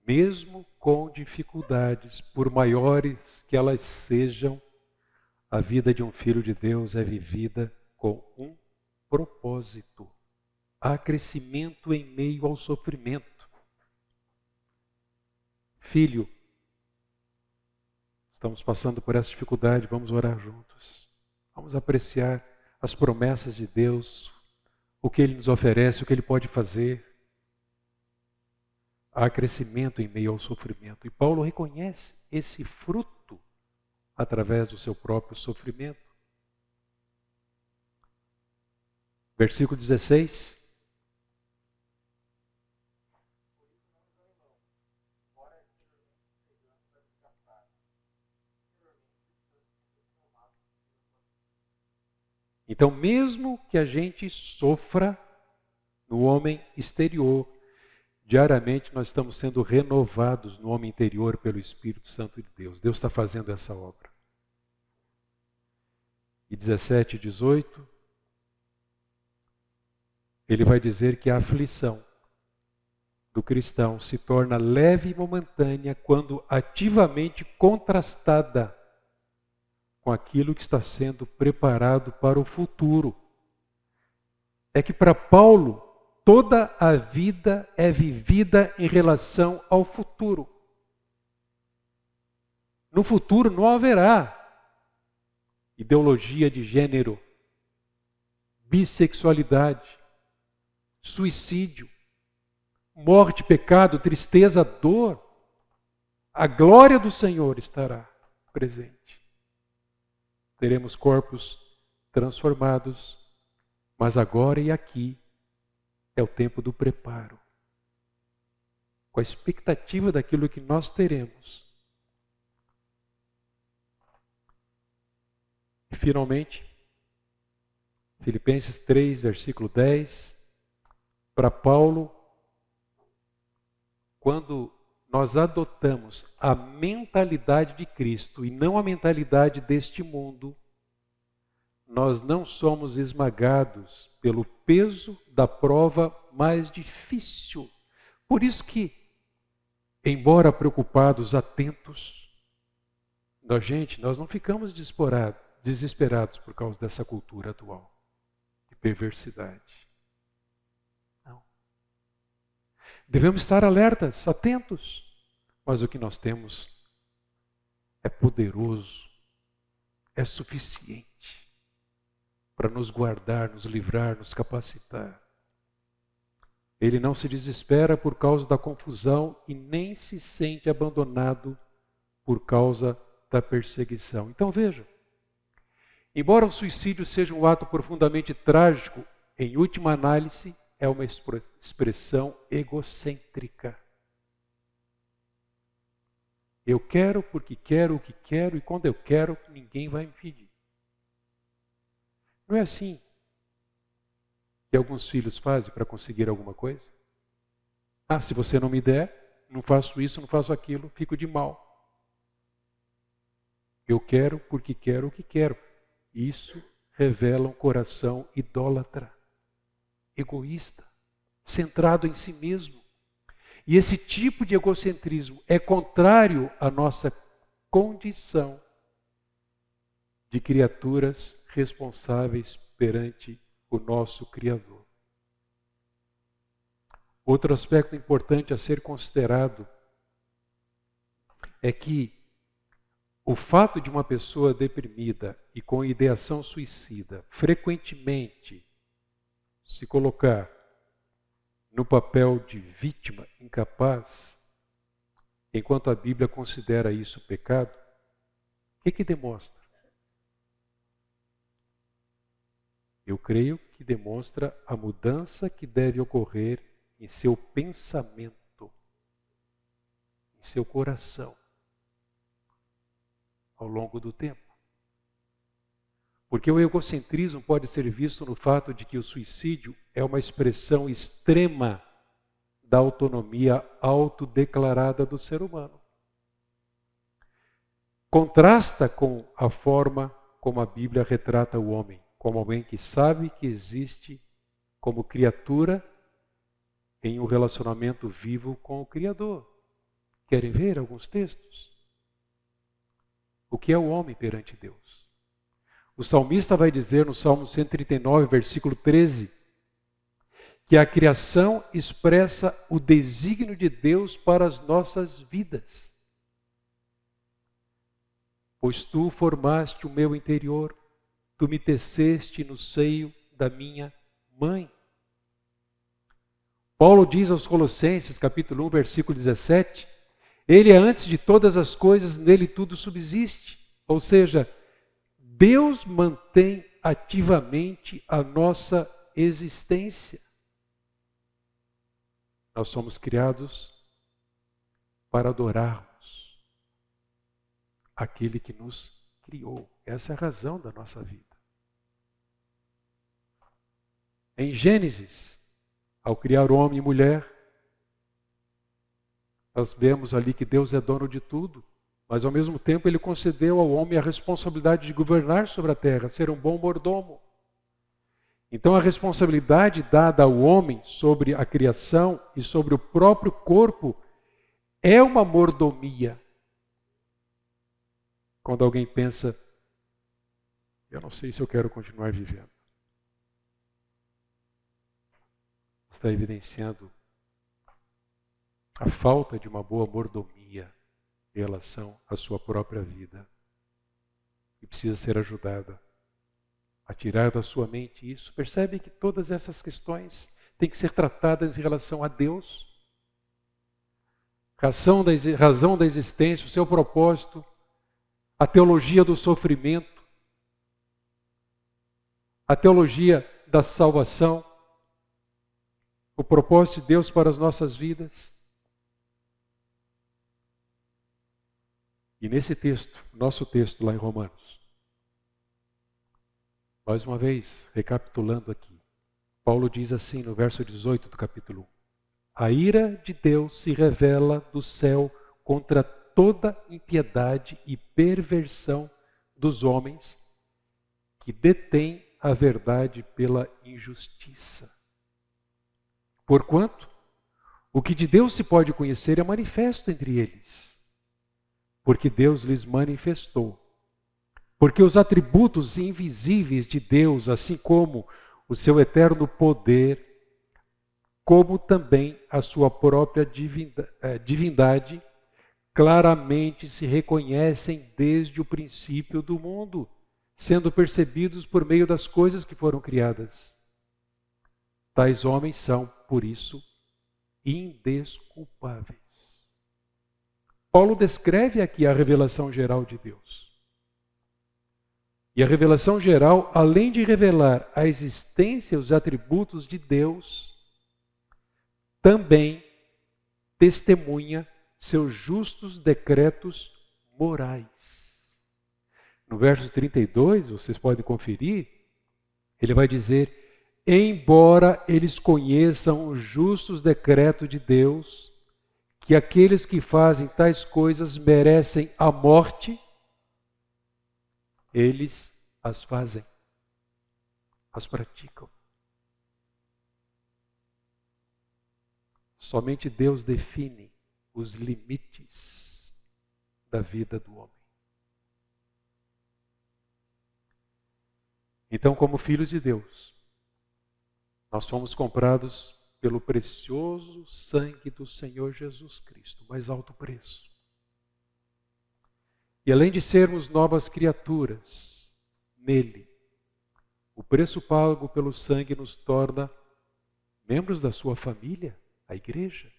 Mesmo com dificuldades, por maiores que elas sejam, a vida de um filho de Deus é vivida com um propósito. Há crescimento em meio ao sofrimento. Filho, estamos passando por essa dificuldade, vamos orar juntos. Vamos apreciar as promessas de Deus, o que Ele nos oferece, o que Ele pode fazer. Há crescimento em meio ao sofrimento. E Paulo reconhece esse fruto através do seu próprio sofrimento. Versículo 16. Então, mesmo que a gente sofra no homem exterior, diariamente nós estamos sendo renovados no homem interior pelo Espírito Santo de Deus. Deus está fazendo essa obra. E 17 e 18, ele vai dizer que a aflição do cristão se torna leve e momentânea quando ativamente contrastada com aquilo que está sendo preparado para o futuro. É que para Paulo, toda a vida é vivida em relação ao futuro. No futuro não haverá ideologia de gênero, bissexualidade, suicídio, morte, pecado, tristeza, dor. A glória do Senhor estará presente. Teremos corpos transformados, mas agora e aqui é o tempo do preparo. Com a expectativa daquilo que nós teremos. E finalmente, Filipenses 3, versículo 10, para Paulo, quando nós adotamos a mentalidade de Cristo e não a mentalidade deste mundo, nós não somos esmagados pelo peso da prova mais difícil. Por isso que, embora preocupados, atentos, nós não ficamos desesperados por causa dessa cultura atual de perversidade. Não. Devemos estar alertas, atentos, mas o que nós temos é poderoso, é suficiente para nos guardar, nos livrar, nos capacitar. Ele não se desespera por causa da confusão e nem se sente abandonado por causa da perseguição. Então vejam, embora o suicídio seja um ato profundamente trágico, em última análise, é uma expressão egocêntrica. Eu quero porque quero o que quero e quando eu quero, ninguém vai me pedir. Não é assim que alguns filhos fazem para conseguir alguma coisa? Ah, se você não me der, não faço isso, não faço aquilo, fico de mal. Eu quero porque quero o que quero. Isso revela um coração idólatra, egoísta, centrado em si mesmo. E esse tipo de egocentrismo é contrário à nossa condição de criaturas responsáveis perante o nosso Criador. Outro aspecto importante a ser considerado é que o fato de uma pessoa deprimida e com ideação suicida frequentemente se colocar no papel de vítima incapaz, enquanto a Bíblia considera isso pecado, o que demonstra? Eu creio que demonstra a mudança que deve ocorrer em seu pensamento, em seu coração, ao longo do tempo. Porque o egocentrismo pode ser visto no fato de que o suicídio é uma expressão extrema da autonomia autodeclarada do ser humano. Contrasta com a forma como a Bíblia retrata o homem, como alguém que sabe que existe como criatura em um relacionamento vivo com o Criador. Querem ver alguns textos? O que é o homem perante Deus? O salmista vai dizer no Salmo 139, versículo 13, que a criação expressa o desígnio de Deus para as nossas vidas. Pois tu formaste o meu interior, tu me teceste no seio da minha mãe. Paulo diz aos Colossenses, capítulo 1, versículo 17, ele é antes de todas as coisas, nele tudo subsiste. Ou seja, Deus mantém ativamente a nossa existência. Nós somos criados para adorarmos aquele que nos criou. Essa é a razão da nossa vida. Em Gênesis, ao criar homem e mulher, nós vemos ali que Deus é dono de tudo, mas ao mesmo tempo Ele concedeu ao homem a responsabilidade de governar sobre a terra, ser um bom mordomo. Então a responsabilidade dada ao homem sobre a criação e sobre o próprio corpo é uma mordomia. Quando alguém pensa, eu não sei se eu quero continuar vivendo, está evidenciando a falta de uma boa mordomia em relação à sua própria vida. E precisa ser ajudada a tirar da sua mente isso. Percebe que todas essas questões têm que ser tratadas em relação a Deus. Razão da existência, o seu propósito, a teologia do sofrimento, a teologia da salvação, o propósito de Deus para as nossas vidas. E nesse texto, nosso texto lá em Romanos, mais uma vez, recapitulando aqui, Paulo diz assim no verso 18 do capítulo 1, a ira de Deus se revela do céu contra toda impiedade e perversão dos homens que detêm a verdade pela injustiça. Porquanto, o que de Deus se pode conhecer é manifesto entre eles, porque Deus lhes manifestou. Porque os atributos invisíveis de Deus, assim como o seu eterno poder, como também a sua própria divindade, claramente se reconhecem desde o princípio do mundo, sendo percebidos por meio das coisas que foram criadas. Tais homens são, por isso, indesculpáveis. Paulo descreve aqui a revelação geral de Deus. E a revelação geral, além de revelar a existência e os atributos de Deus, também testemunha seus justos decretos morais. No verso 32, vocês podem conferir, ele vai dizer: embora eles conheçam os justos decretos de Deus, que aqueles que fazem tais coisas merecem a morte, eles as fazem, as praticam. Somente Deus define os limites da vida do homem. Então, como filhos de Deus, nós fomos comprados pelo precioso sangue do Senhor Jesus Cristo, o mais alto preço. E além de sermos novas criaturas nele, o preço pago pelo sangue nos torna membros da sua família, a igreja.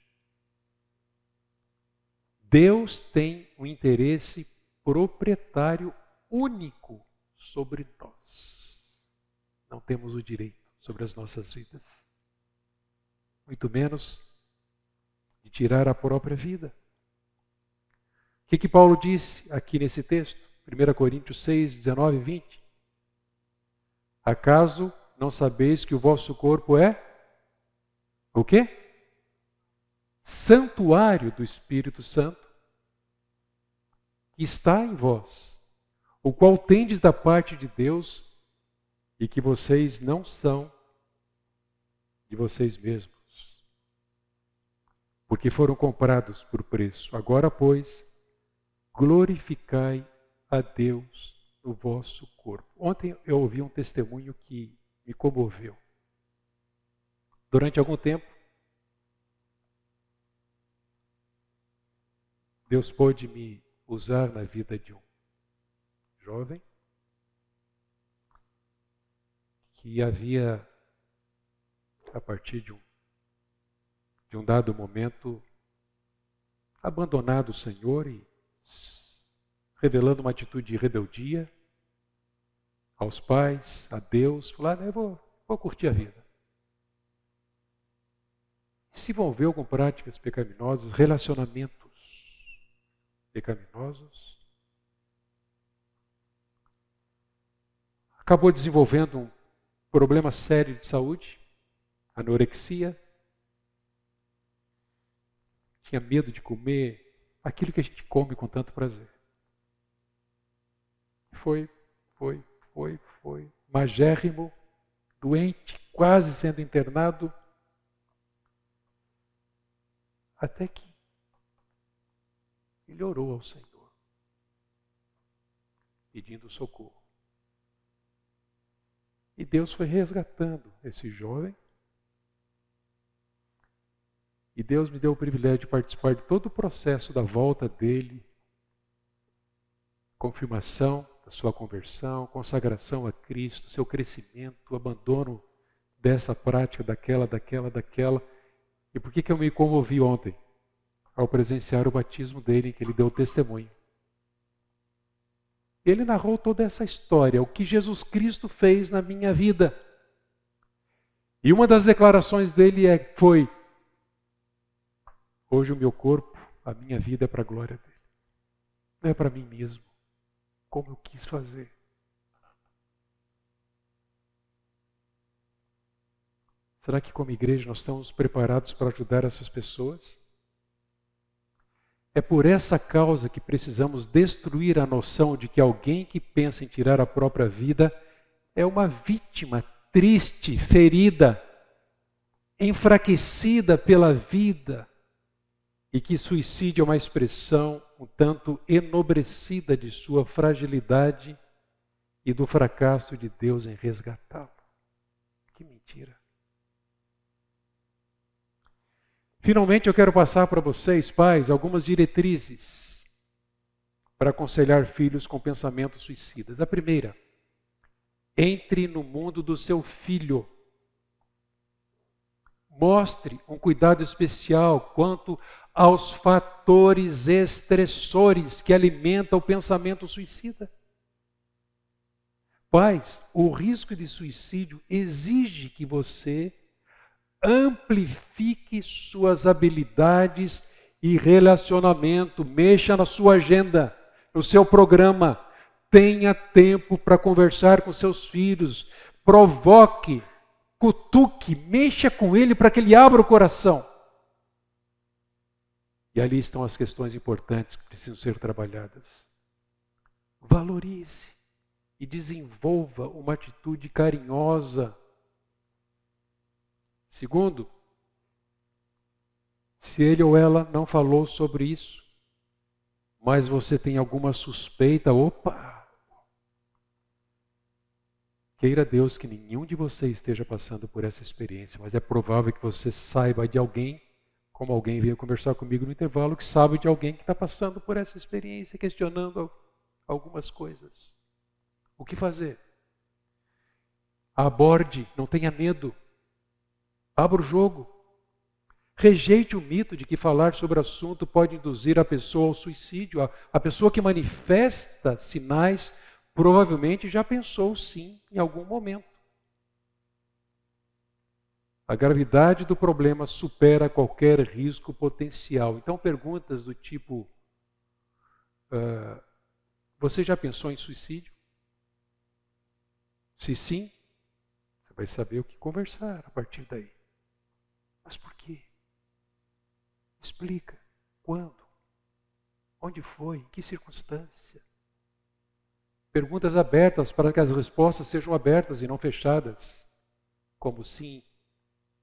Deus tem um interesse proprietário único sobre nós. Não temos o direito sobre as nossas vidas, muito menos de tirar a própria vida. O que Paulo disse aqui nesse texto? 1 Coríntios 6, 19 e 20. Acaso não sabeis que o vosso corpo é o quê? Santuário do Espírito Santo, que está em vós, o qual tendes da parte de Deus, e que vocês não são de vocês mesmos, porque foram comprados por preço. Agora, pois, glorificai a Deus no vosso corpo. Ontem eu ouvi um testemunho que me comoveu. Durante algum tempo, Deus pôde me usar na vida de um jovem que havia, a partir de um dado momento, abandonado o Senhor e revelando uma atitude de rebeldia aos pais, a Deus, falou: eu vou curtir a vida. Se envolveu com práticas pecaminosas, relacionamentos pecaminosos. Acabou desenvolvendo um problema sério de saúde, anorexia. Tinha medo de comer aquilo que a gente come com tanto prazer. Foi. Magérrimo, doente, quase sendo internado. Até que ele orou ao Senhor, pedindo socorro. E Deus foi resgatando esse jovem. E Deus me deu o privilégio de participar de todo o processo da volta dele, confirmação da sua conversão, consagração a Cristo, seu crescimento, abandono dessa prática, daquela. E por que eu me comovi ontem? Ao presenciar o batismo dele, em que ele deu testemunho. Ele narrou toda essa história, o que Jesus Cristo fez na minha vida. E uma das declarações dele foi: hoje o meu corpo, a minha vida é para a glória dele. Não é para mim mesmo, como eu quis fazer. Será que como igreja nós estamos preparados para ajudar essas pessoas? É por essa causa que precisamos destruir a noção de que alguém que pensa em tirar a própria vida é uma vítima triste, ferida, enfraquecida pela vida, e que suicídio é uma expressão um tanto enobrecida de sua fragilidade e do fracasso de Deus em resgatá-lo. Que mentira! Finalmente eu quero passar para vocês, pais, algumas diretrizes para aconselhar filhos com pensamentos suicidas. A primeira: entre no mundo do seu filho. Mostre um cuidado especial quanto aos fatores estressores que alimentam o pensamento suicida. pais, o risco de suicídio exige que você amplifique suas habilidades e relacionamento, mexa na sua agenda, no seu programa, tenha tempo para conversar com seus filhos, provoque, cutuque, mexa com ele para que ele abra o coração. E ali estão as questões importantes que precisam ser trabalhadas. Valorize e desenvolva uma atitude carinhosa. Segundo, se ele ou ela não falou sobre isso, mas você tem alguma suspeita, opa! Queira Deus que nenhum de vocês esteja passando por essa experiência, mas é provável que você saiba de alguém, como alguém veio conversar comigo no intervalo, que sabe de alguém que está passando por essa experiência, questionando algumas coisas. O que fazer? Aborde, não tenha medo. Abra o jogo. Rejeite o mito de que falar sobre o assunto pode induzir a pessoa ao suicídio. A pessoa que manifesta sinais provavelmente já pensou sim em algum momento. A gravidade do problema supera qualquer risco potencial. Então, perguntas do tipo: você já pensou em suicídio? Se sim, você vai saber o que conversar a partir daí. Mas por quê? Explica. Quando? Onde foi? Em que circunstância? Perguntas abertas para que as respostas sejam abertas e não fechadas, como sim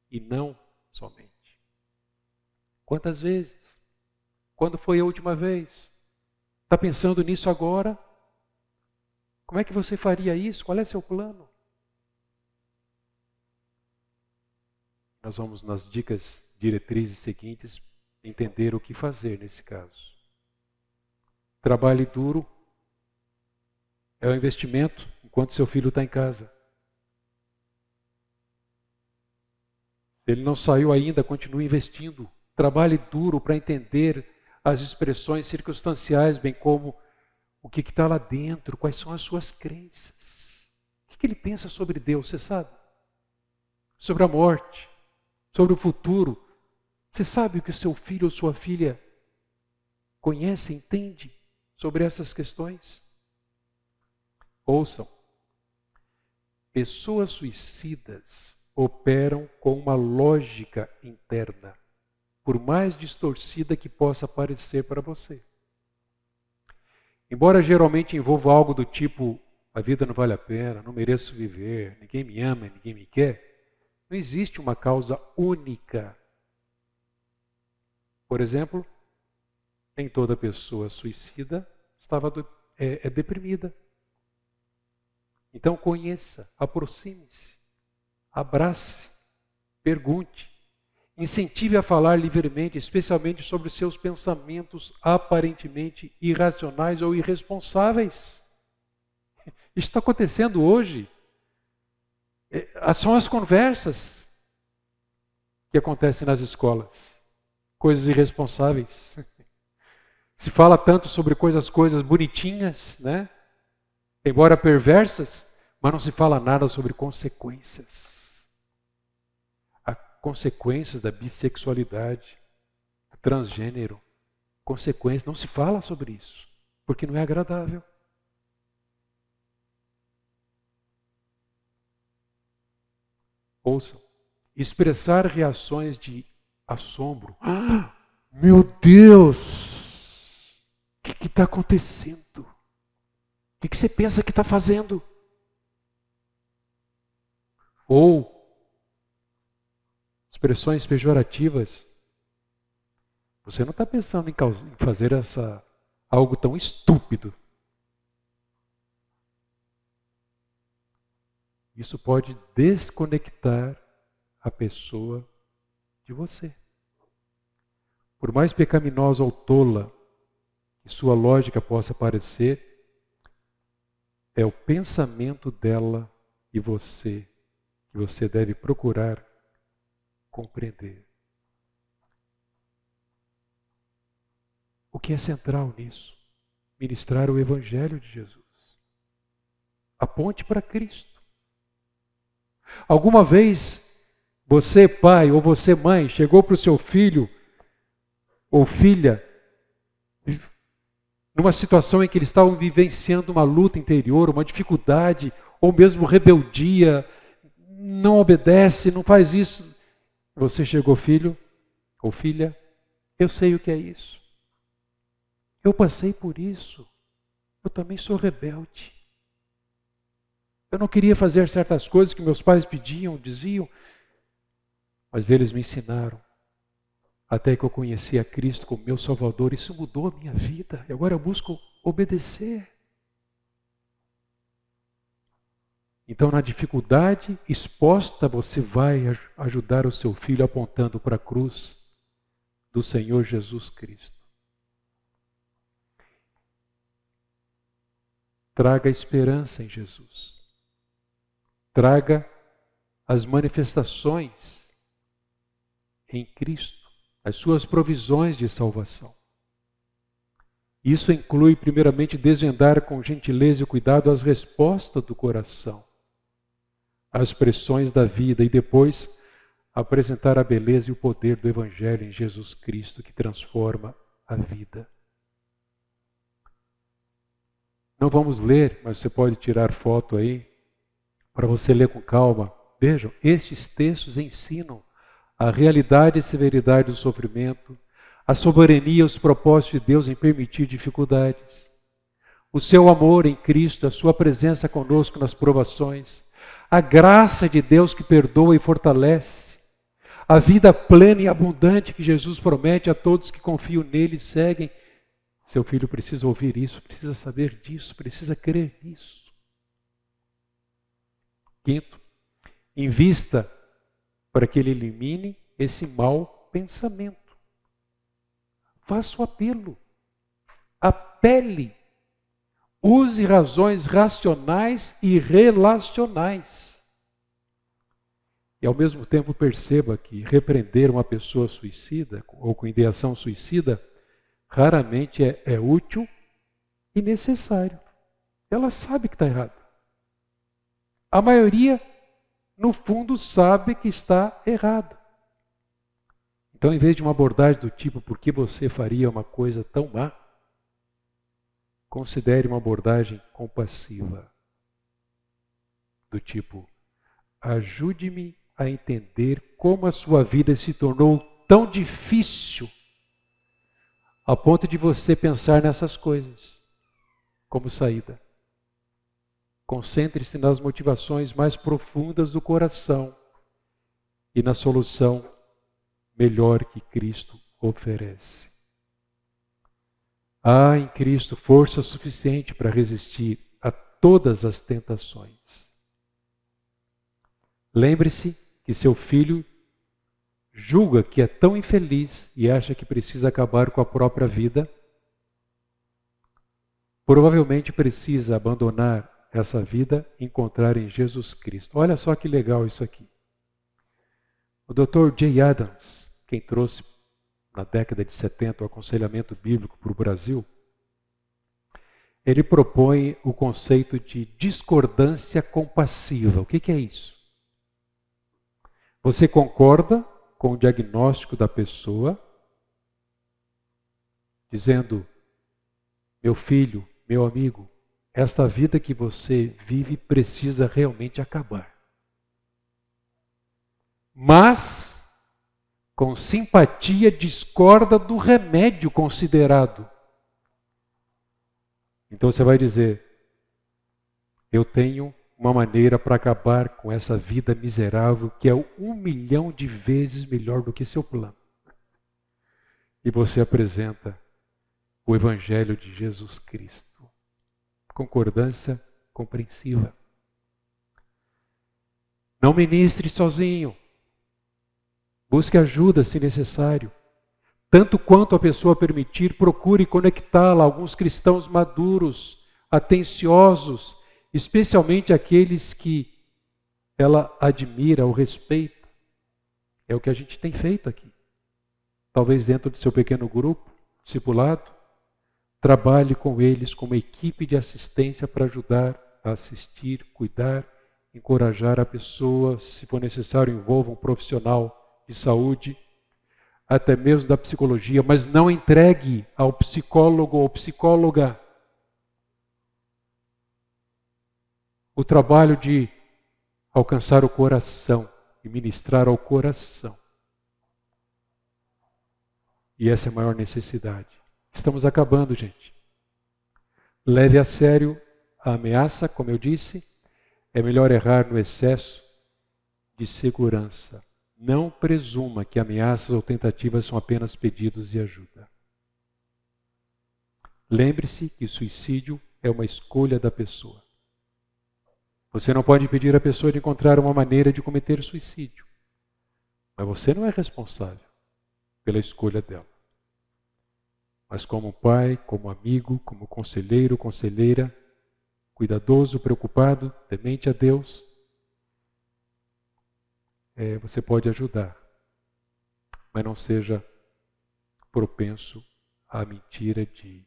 e não somente. Quantas vezes? Quando foi a última vez? Está pensando nisso agora? Como é que você faria isso? Qual é seu plano? Nós vamos nas dicas diretrizes seguintes entender o que fazer nesse caso. Trabalhe duro é o investimento enquanto seu filho está em casa. Se ele não saiu ainda, continue investindo. Trabalhe duro para entender as expressões circunstanciais, bem como o que está lá dentro, quais são as suas crenças. O que ele pensa sobre Deus, você sabe? Sobre a morte, sobre o futuro. Você sabe o que o seu filho ou sua filha conhece, entende sobre essas questões? Ouçam, pessoas suicidas operam com uma lógica interna, por mais distorcida que possa parecer para você. Embora geralmente envolva algo do tipo: a vida não vale a pena, não mereço viver, ninguém me ama, ninguém me quer, não existe uma causa única. Por exemplo, nem toda pessoa suicida é deprimida. Então conheça, aproxime-se, abrace, pergunte, incentive a falar livremente, especialmente sobre seus pensamentos aparentemente irracionais ou irresponsáveis. Isso está acontecendo hoje. São as conversas que acontecem nas escolas. Coisas irresponsáveis. Se fala tanto sobre coisas bonitinhas, né? Embora perversas, mas não se fala nada sobre consequências. Há consequências da bissexualidade, do transgênero, consequências. Não se fala sobre isso, porque não é agradável. Ouçam, expressar reações de assombro. Ah, meu Deus! O que está acontecendo? O que você pensa que está fazendo? Ou expressões pejorativas. Você não está pensando em fazer algo tão estúpido. Isso pode desconectar a pessoa de você. Por mais pecaminosa ou tola que sua lógica possa parecer, é o pensamento dela e você que você deve procurar compreender. O que é central nisso? Ministrar o Evangelho de Jesus. Aponte para Cristo. Alguma vez, você pai ou você mãe, chegou para o seu filho ou filha, numa situação em que eles estavam vivenciando uma luta interior, uma dificuldade, ou mesmo rebeldia, não obedece, não faz isso. Você chegou, filho ou filha, eu sei o que é isso. Eu passei por isso. Eu também sou rebelde. Eu não queria fazer certas coisas que meus pais pediam, diziam, mas eles me ensinaram. Até que eu conheci a Cristo como meu Salvador, isso mudou a minha vida. E agora eu busco obedecer. Então, na dificuldade exposta, você vai ajudar o seu filho apontando para a cruz do Senhor Jesus Cristo. Traga esperança em Jesus. Traga as manifestações em Cristo, as suas provisões de salvação. Isso inclui, primeiramente, desvendar com gentileza e cuidado as respostas do coração, as pressões da vida, e depois apresentar a beleza e o poder do Evangelho em Jesus Cristo, que transforma a vida. Não vamos ler, mas você pode tirar foto aí, para você ler com calma. Vejam, estes textos ensinam a realidade e severidade do sofrimento, a soberania e os propósitos de Deus em permitir dificuldades, o seu amor em Cristo, a sua presença conosco nas provações, a graça de Deus que perdoa e fortalece, a vida plena e abundante que Jesus promete a todos que confiam nele e seguem. Seu filho precisa ouvir isso, precisa saber disso, precisa crer nisso. Quinto, invista para que ele elimine esse mau pensamento. Faça o apelo. Apele. Use razões racionais e relacionais. E ao mesmo tempo perceba que repreender uma pessoa suicida ou com ideação suicida raramente é útil e necessário. Ela sabe que está errado. A maioria, no fundo, sabe que está errado. Então, em vez de uma abordagem do tipo, por que você faria uma coisa tão má? Considere uma abordagem compassiva. Do tipo, ajude-me a entender como a sua vida se tornou tão difícil a ponto de você pensar nessas coisas como saída. Concentre-se nas motivações mais profundas do coração e na solução melhor que Cristo oferece. Há em Cristo força suficiente para resistir a todas as tentações. Lembre-se que seu filho julga que é tão infeliz e acha que precisa acabar com a própria vida. Provavelmente precisa abandonar essa vida e encontrar em Jesus Cristo. Olha só que legal isso aqui. O Dr. Jay Adams, quem trouxe na década de 70 o aconselhamento bíblico para o Brasil, ele propõe o conceito de discordância compassiva. O que é isso? Você concorda com o diagnóstico da pessoa, dizendo, meu filho, meu amigo, esta vida que você vive precisa realmente acabar. Mas, com simpatia, discorda do remédio considerado. Então você vai dizer, eu tenho uma maneira para acabar com essa vida miserável que é 1 milhão de vezes melhor do que seu plano. E você apresenta o Evangelho de Jesus Cristo. Concordância compreensiva. Não ministre sozinho. Busque ajuda se necessário. Tanto quanto a pessoa permitir, procure conectá-la a alguns cristãos maduros, atenciosos, especialmente aqueles que ela admira ou respeita. É o que a gente tem feito aqui. Talvez dentro do seu pequeno grupo, discipulado, trabalhe com eles como equipe de assistência para ajudar assistir, cuidar, encorajar a pessoa, se for necessário, envolva um profissional de saúde, até mesmo da psicologia, mas não entregue ao psicólogo ou psicóloga o trabalho de alcançar o coração e ministrar ao coração. E essa é a maior necessidade. Estamos acabando, gente. Leve a sério a ameaça, como eu disse. É melhor errar no excesso de segurança. Não presuma que ameaças ou tentativas são apenas pedidos de ajuda. Lembre-se que suicídio é uma escolha da pessoa. Você não pode impedir a pessoa de encontrar uma maneira de cometer suicídio. Mas você não é responsável pela escolha dela. Mas como pai, como amigo, como conselheiro, conselheira, cuidadoso, preocupado, temente a Deus, você pode ajudar. Mas não seja propenso à mentira de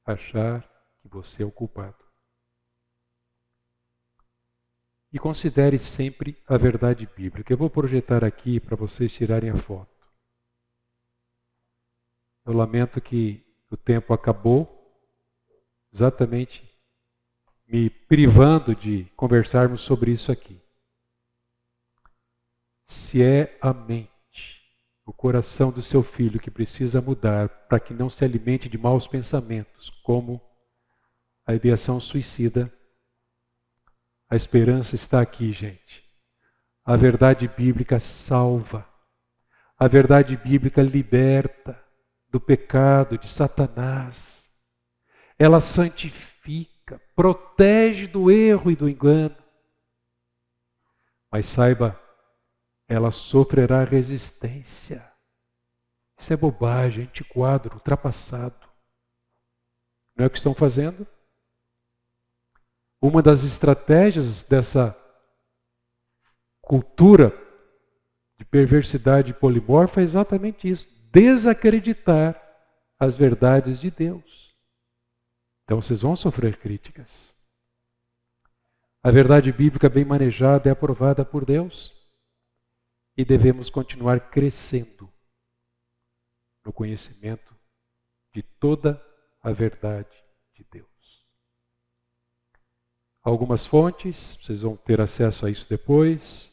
achar que você é o culpado. E considere sempre a verdade bíblica. Eu vou projetar aqui para vocês tirarem a foto. Eu lamento que o tempo acabou, exatamente me privando de conversarmos sobre isso aqui. Se é a mente, o coração do seu filho que precisa mudar para que não se alimente de maus pensamentos, como a ideação suicida, a esperança está aqui, gente. A verdade bíblica salva. A verdade bíblica liberta do pecado, de Satanás. Ela santifica, protege do erro e do engano. Mas saiba, ela sofrerá resistência. Isso é bobagem, antiquado, ultrapassado. Não é o que estão fazendo? Uma das estratégias dessa cultura de perversidade polimorfa é exatamente isso: desacreditar as verdades de Deus. Então vocês vão sofrer críticas. A verdade bíblica bem manejada é aprovada por Deus e devemos continuar crescendo no conhecimento de toda a verdade de Deus. Algumas fontes, vocês vão ter acesso a isso depois.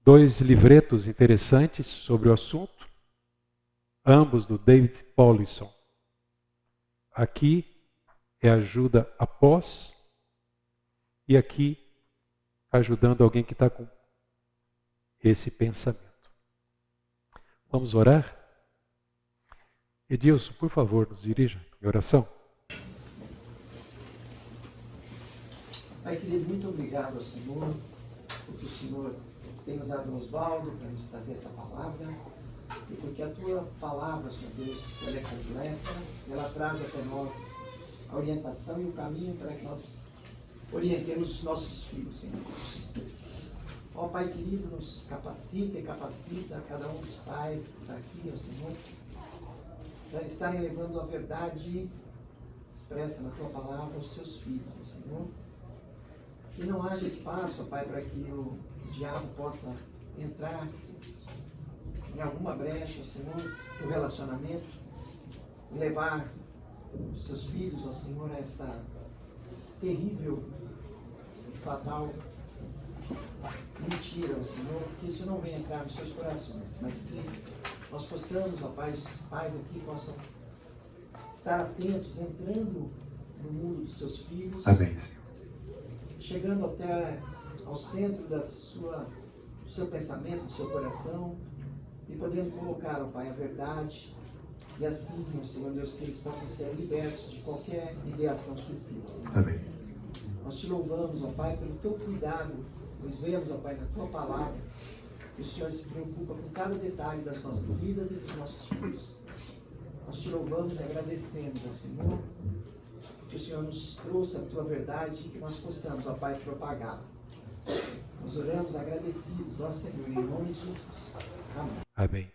2 livretos interessantes sobre o assunto, ambos do David Powlison. Aqui é ajuda após, e aqui ajudando alguém que está com esse pensamento. Vamos orar? Edilson, por favor, nos dirija em oração. Pai querido, muito obrigado ao Senhor, porque o Senhor tem nos dado Osvaldo para nos trazer essa palavra, e porque a Tua palavra, Senhor Deus, ela é completa, ela traz até nós a orientação e o caminho para que nós orientemos os nossos filhos, Senhor Deus. Ó Pai querido, nos capacita e capacita cada um dos pais que está aqui, ó Senhor, para estarem levando a verdade expressa na Tua palavra aos seus filhos, ó Senhor. Que não haja espaço, ó Pai, para que o diabo possa entrar em alguma brecha, Senhor, no relacionamento, e levar os seus filhos, ó Senhor, a esta terrível e fatal mentira, ó Senhor, que isso não venha entrar nos seus corações, mas que nós possamos, ó Pai, os pais aqui possam estar atentos, entrando no mundo dos seus filhos. Amém, Senhor. Chegando até ao centro do seu pensamento, do seu coração, e podendo colocar, ó Pai, a verdade, e assim, ó Senhor Deus, que eles possam ser libertos de qualquer ideação suicida. Amém. Nós te louvamos, ó Pai, pelo teu cuidado, pois vemos, ó Pai, na tua palavra, que o Senhor se preocupa com cada detalhe das nossas vidas e dos nossos filhos. Nós te louvamos e agradecemos, ó Senhor, que o Senhor nos trouxe a Tua verdade e que nós possamos, ó Pai, propagá-la. Nós oramos agradecidos, ó Senhor, em nome de Jesus. Amém. Amém.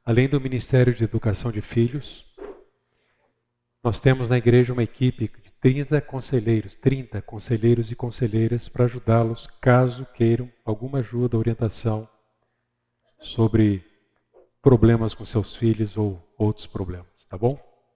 Além do Ministério de Educação de Filhos, Nós temos na igreja uma equipe de 30 conselheiros e conselheiras para ajudá-los caso queiram alguma ajuda, orientação sobre problemas com seus filhos ou outros problemas, tá bom?